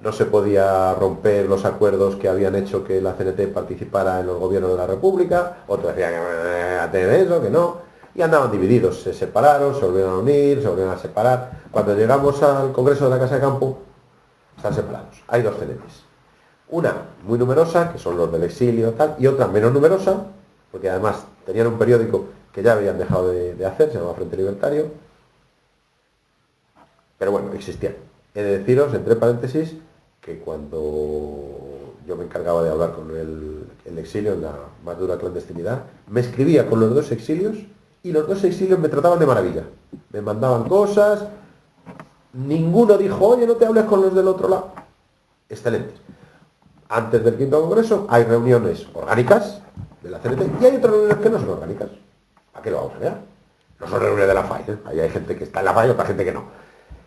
no se podía romper los acuerdos que habían hecho que la CNT participara en los gobiernos de la República, otros decían que a tener eso, que no, y andaban divididos, se separaron, se volvieron a unir, se volvieron a separar. Cuando llegamos al Congreso de la Casa de Campo, están separados. Hay dos CNTs. Una muy numerosa, que son los del exilio tal, y otra menos numerosa, porque además tenían un periódico que ya habían dejado de hacer, se llamaba Frente Libertario, pero bueno, existían. He de deciros, entre paréntesis, que cuando yo me encargaba de hablar con el exilio en la más dura clandestinidad, me escribía con los dos exilios y los dos exilios me trataban de maravilla. Me mandaban cosas, ninguno dijo, oye, no te hables con los del otro lado. Excelentes. Antes del quinto congreso hay reuniones orgánicas de la CNT y hay otras reuniones que no son orgánicas. ¿A qué lo vamos a ver? No son reuniones de la FAI, ¿eh? Ahí hay gente que está en la FAI y otra gente que no.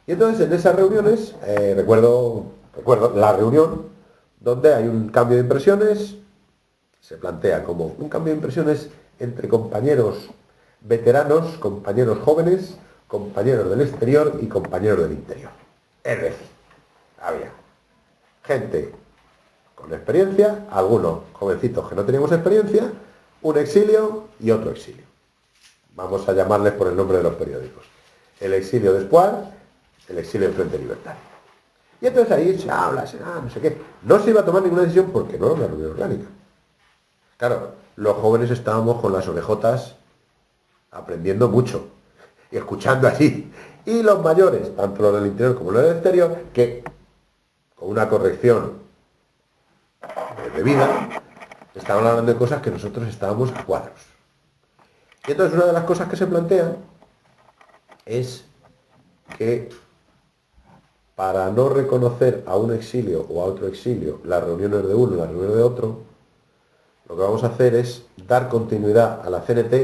Y entonces en esas reuniones, recuerdo la reunión donde hay un cambio de impresiones, se plantea como un cambio de impresiones entre compañeros veteranos, compañeros jóvenes, compañeros del exterior y compañeros del interior. Es decir, había gente con experiencia, algunos jovencitos que no teníamos experiencia, un exilio y otro exilio. Vamos a llamarles por el nombre de los periódicos. El exilio de Espoir, el exilio de Frente Libertario. Y entonces ahí se habla, no sé qué. No se iba a tomar ninguna decisión porque no era una reunión orgánica. Claro, los jóvenes estábamos con las orejotas aprendiendo mucho y escuchando así. Y los mayores, tanto los del interior como los del exterior, que con una corrección debida, estaban hablando de cosas que nosotros estábamos a cuadros. Y entonces una de las cosas que se plantean es que para no reconocer a un exilio o a otro exilio las reuniones de uno y las reuniones de otro, lo que vamos a hacer es dar continuidad a la CNT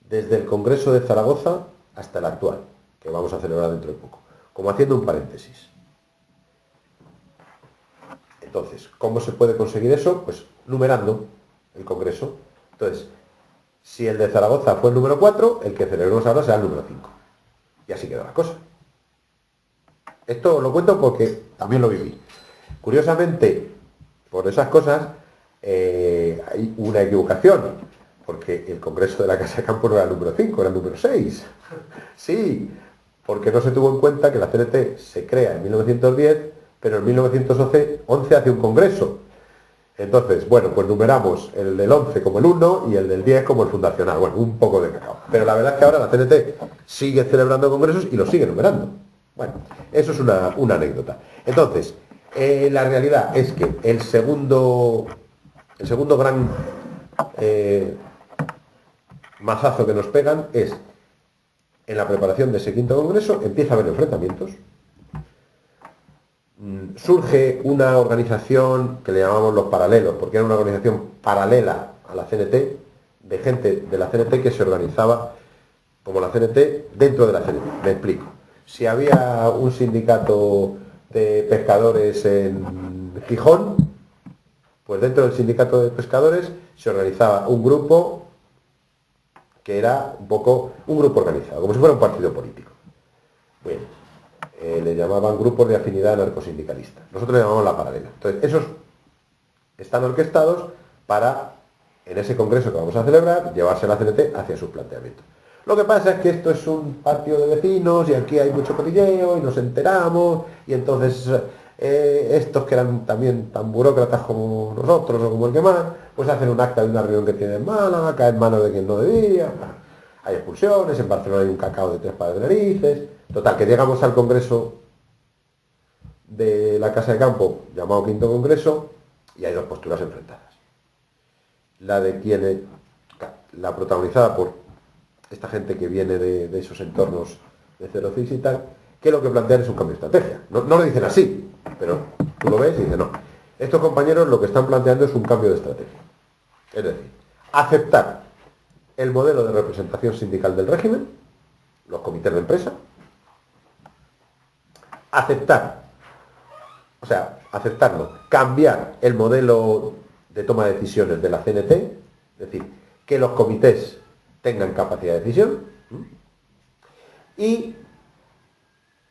desde el Congreso de Zaragoza hasta el actual, que vamos a celebrar dentro de poco, como haciendo un paréntesis. Entonces, ¿cómo se puede conseguir eso? Pues numerando el Congreso. Entonces, si el de Zaragoza fue el número 4, el que celebramos ahora será el número 5. Y así quedó la cosa. Esto lo cuento porque también lo viví. Curiosamente, por esas cosas, hay una equivocación, porque el Congreso de la Casa de Campo no era el número 5, era el número 6. Sí, porque no se tuvo en cuenta que la CNT se crea en 1910, pero en 1911 hace un congreso. Entonces, bueno, pues numeramos el del 11 como el 1 y el del 10 como el fundacional. Bueno, un poco de cacao. Pero la verdad es que ahora la CNT sigue celebrando congresos y los sigue numerando. Bueno, eso es una anécdota. Entonces, la realidad es que el segundo gran mazazo que nos pegan es en la preparación de ese quinto congreso, empieza a haber enfrentamientos. Surge una organización que le llamamos los paralelos, porque era una organización paralela a la CNT, de gente de la CNT que se organizaba como la CNT dentro de la CNT. Me explico. Si había un sindicato de pescadores en Gijón, pues dentro del sindicato de pescadores se organizaba un grupo que era un poco un grupo organizado, como si fuera un partido político. Bien. Le llamaban grupos de afinidad anarcosindicalista. Nosotros le llamamos la paralela. Entonces, esos están orquestados para, en ese congreso que vamos a celebrar, llevarse la CNT hacia sus planteamientos. Lo que pasa es que esto es un patio de vecinos y aquí hay mucho cotilleo y nos enteramos y entonces estos que eran también tan burócratas como nosotros o como el que más, pues hacen un acta de una reunión que tienen en Málaga, cae en manos de quien no debía. Hay expulsiones, en Barcelona hay un cacao de 3 pares de narices. Total, que llegamos al congreso de la Casa de Campo, llamado Quinto Congreso, y hay dos posturas enfrentadas. La de quienes, la protagonizada por esta gente que viene de esos entornos de 06 y tal, que lo que plantean es un cambio de estrategia. No lo dicen así, pero tú lo ves y dices, no. Estos compañeros lo que están planteando es un cambio de estrategia. Es decir, aceptar el modelo de representación sindical del régimen, los comités de empresa, aceptarlo, cambiar el modelo de toma de decisiones de la CNT, es decir, que los comités tengan capacidad de decisión, y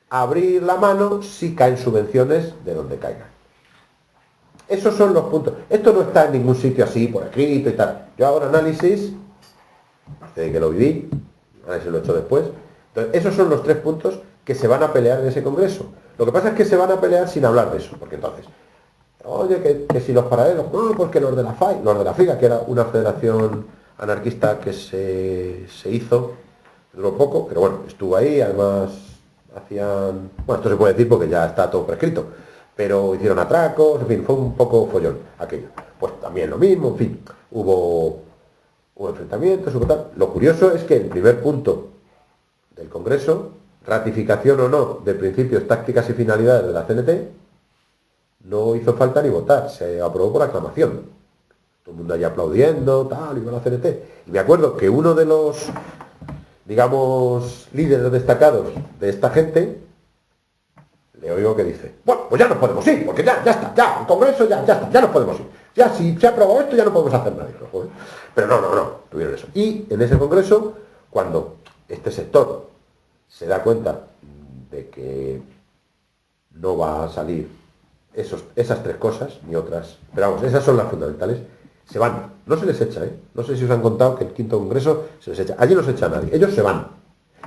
abrir la mano si caen subvenciones de donde caigan. Esos son los puntos. Esto no está en ningún sitio así, por escrito y tal. Yo hago un análisis, desde que lo viví, análisis lo he hecho después. Entonces, esos son los 3 puntos que se van a pelear en ese congreso. Lo que pasa es que se van a pelear sin hablar de eso, porque entonces, oye, que si los paralelos, no, pues que los de la FAI, los de la FIGA, que era una federación anarquista que se hizo, duró poco, pero bueno, estuvo ahí, además hacían, bueno, esto se puede decir porque ya está todo prescrito, pero hicieron atracos, en fin, fue un poco follón aquello. Pues también lo mismo, en fin, hubo enfrentamientos, hubo tal. Lo curioso es que el primer punto del Congreso, ratificación o no de principios, tácticas y finalidades de la CNT, no hizo falta ni votar, se aprobó por aclamación. Todo el mundo ahí aplaudiendo, tal, y con la CNT. Y me acuerdo que uno de los, digamos, líderes destacados de esta gente, le oigo que dice, bueno, pues ya nos podemos ir, porque ya está, ya, el Congreso ya está, ya nos podemos ir. Ya, si se ha aprobado esto, ya no podemos hacer nada. Pero no, tuvieron eso. Y en ese Congreso, cuando este sector se da cuenta de que no va a salir esas 3 cosas, ni otras, pero vamos, esas son las fundamentales, se van. No se les echa, ¿eh? No sé si os han contado que el quinto Congreso se les echa. Allí no se echa a nadie, ellos se van.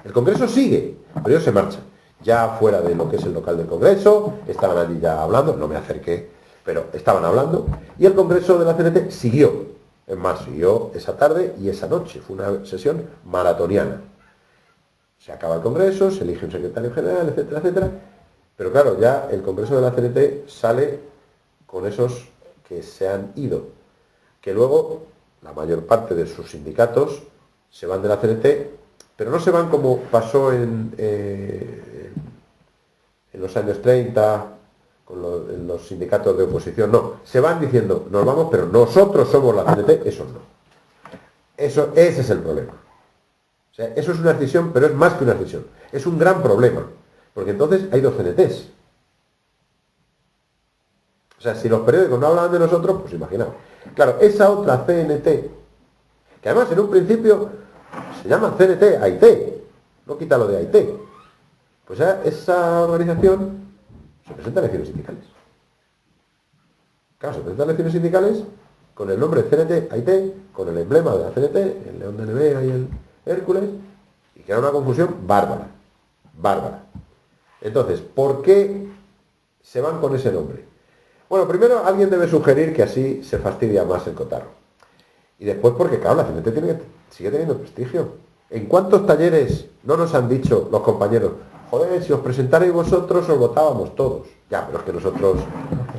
El Congreso sigue, pero ellos se marchan. Ya fuera de lo que es el local del Congreso, estaban allí ya hablando, no me acerqué, pero estaban hablando, y el Congreso de la CNT siguió. Es más, siguió esa tarde y esa noche. Fue una sesión maratoniana. Se acaba el Congreso, se elige un secretario general, etcétera, etcétera. Pero claro, ya el Congreso de la CNT sale con esos que se han ido. Que luego, la mayor parte de sus sindicatos se van de la CNT, pero no se van como pasó en los años 30, en los sindicatos de oposición, no. Se van diciendo, nos vamos, pero nosotros somos la CNT, esos no. Ese es el problema. O sea, eso es una decisión, pero es más que una decisión. Es un gran problema, porque entonces hay 2 CNTs. O sea, si los periódicos no hablaban de nosotros, pues imaginaos. Claro, esa otra CNT, que además en un principio se llama CNT AIT, no quita lo de AIT, pues esa organización se presenta a elecciones sindicales. Claro, se presenta a elecciones sindicales con el nombre CNT AIT, con el emblema de la CNT, el león de Nevea y el Hércules, y que era una confusión bárbara. Entonces, ¿por qué se van con ese nombre? Bueno, primero alguien debe sugerir que así se fastidia más el cotarro. Y después porque, claro, la CNT sigue teniendo prestigio. ¿En cuántos talleres no nos han dicho los compañeros, joder, si os presentarais vosotros os votábamos todos? Ya, pero es que nosotros...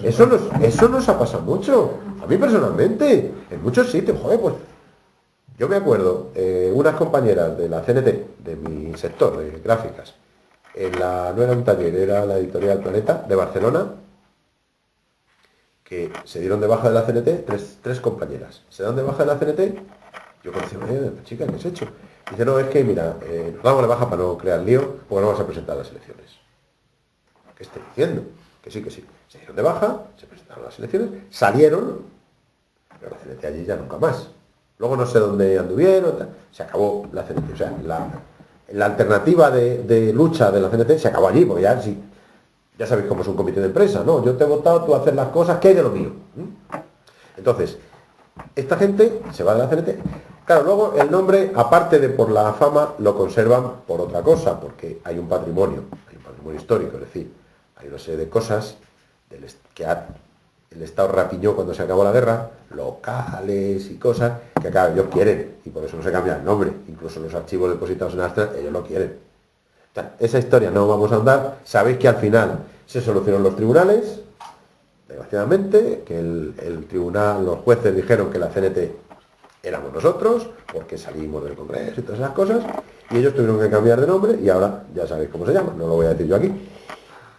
Eso nos ha pasado mucho. A mí personalmente, en muchos sitios, joder, pues... Yo me acuerdo, unas compañeras de la CNT, de mi sector, de gráficas, no era un taller, era la editorial Planeta, de Barcelona, que se dieron de baja de la CNT, tres compañeras. Se dan de baja de la CNT, yo conocí a una chica, ¿qué has hecho? Dice, no, es que, mira, damos de baja para no crear lío, porque no vamos a presentar las elecciones. ¿Qué estoy diciendo? Que sí. Se dieron de baja, se presentaron las elecciones, salieron, pero la CNT allí ya nunca más. Luego no sé dónde anduvieron, se acabó la CNT. O sea, la alternativa de lucha de la CNT se acabó allí, porque ya sabéis cómo es un comité de empresa, ¿no? Yo te he votado, tú haces las cosas, ¿qué hay de lo mío? Entonces, esta gente se va de la CNT. Claro, luego el nombre, aparte de por la fama, lo conservan por otra cosa, porque hay un patrimonio histórico, es decir, hay una serie de cosas que el Estado rapiñó cuando se acabó la guerra, locales y cosas que acá ellos quieren, y por eso no se cambia el nombre, incluso los archivos depositados en Astra, ellos lo quieren. O sea, esa historia no vamos a andar, sabéis que al final Se solucionó en los tribunales, desgraciadamente, que el tribunal, los jueces dijeron que la CNT éramos nosotros, porque salimos del Congreso y todas esas cosas, y ellos tuvieron que cambiar de nombre, y ahora ya sabéis cómo se llama, no lo voy a decir yo aquí.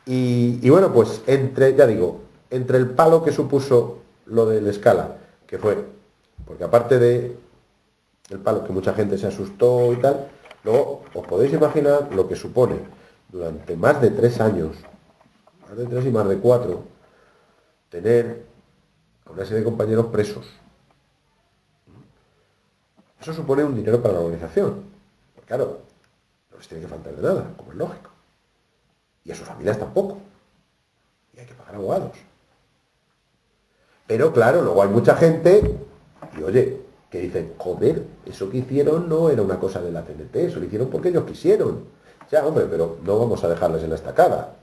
Y bueno, pues ya digo, entre el palo que supuso lo del Scala, que fue, porque aparte de el palo que mucha gente se asustó y tal, luego os podéis imaginar lo que supone durante más de 3 años, más de 3 y más de 4, tener a una serie de compañeros presos. Eso supone un dinero para la organización. Pues claro, no les tiene que faltar de nada, como es lógico. Y a sus familias tampoco. Y hay que pagar abogados. Pero claro, luego hay mucha gente, y oye, que dicen, joder, eso que hicieron no era una cosa de la CNT, eso lo hicieron porque ellos quisieron. Ya, hombre, pero no vamos a dejarles en la estacada.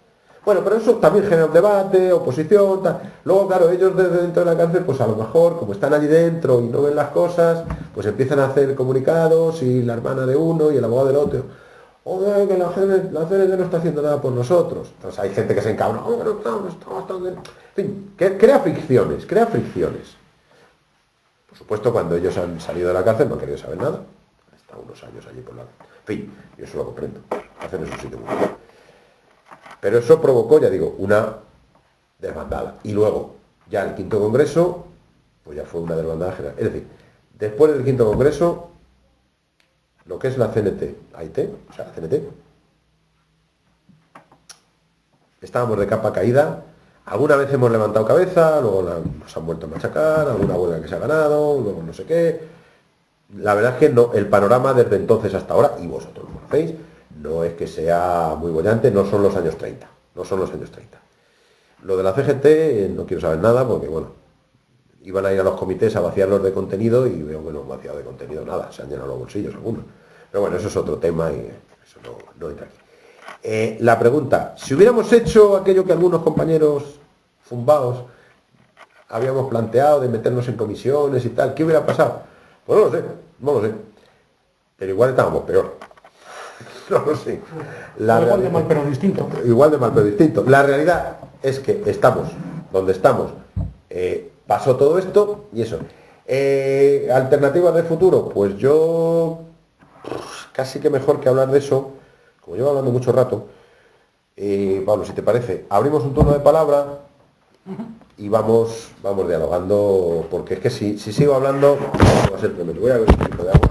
Bueno, pero eso también genera un debate, oposición, tal. Luego, claro, ellos desde dentro de la cárcel, pues a lo mejor, como están allí dentro y no ven las cosas, pues empiezan a hacer comunicados y la hermana de uno y el abogado del otro. Oye, que la CNT no está haciendo nada por nosotros. Entonces hay gente que se encabrona. No estamos tan bien. En fin, crea fricciones. Por supuesto, cuando ellos han salido de la cárcel no han querido saber nada. Han estado unos años allí por la... En fin, yo eso lo comprendo. Hacen eso sí que muy bien. Pero eso provocó, ya digo, una desbandada. Y luego, ya el quinto congreso, pues ya fue una desbandada general. Es decir, después del quinto congreso, lo que es la CNT, AIT, o sea, la CNT, estábamos de capa caída. Alguna vez hemos levantado cabeza, luego nos han vuelto a machacar, alguna huelga que se ha ganado, luego no sé qué. La verdad es que no, el panorama desde entonces hasta ahora, y vosotros lo conocéis, no es que sea muy bollante, no son los años 30, no son los años 30. Lo de la CGT no quiero saber nada porque, bueno, iban a ir a los comités a vaciarlos de contenido y veo que no han vaciado de contenido nada, se han llenado los bolsillos algunos. Pero bueno, eso es otro tema y eso no entra aquí. La pregunta, si hubiéramos hecho aquello que algunos compañeros zumbaos habíamos planteado de meternos en comisiones y tal, ¿qué hubiera pasado? Pues no lo sé. Pero igual estábamos peor. No lo sé. Igual de mal pero distinto. Igual de mal pero distinto. La realidad es que estamos donde estamos. Pasó todo esto y eso. ¿Alternativas de futuro? Pues yo casi que mejor que hablar de eso, como llevo hablando mucho rato, Pablo, si te parece, abrimos un turno de palabra y vamos dialogando, porque es que si sigo hablando va a ser tremendo. Voy a ver un poquito de agua.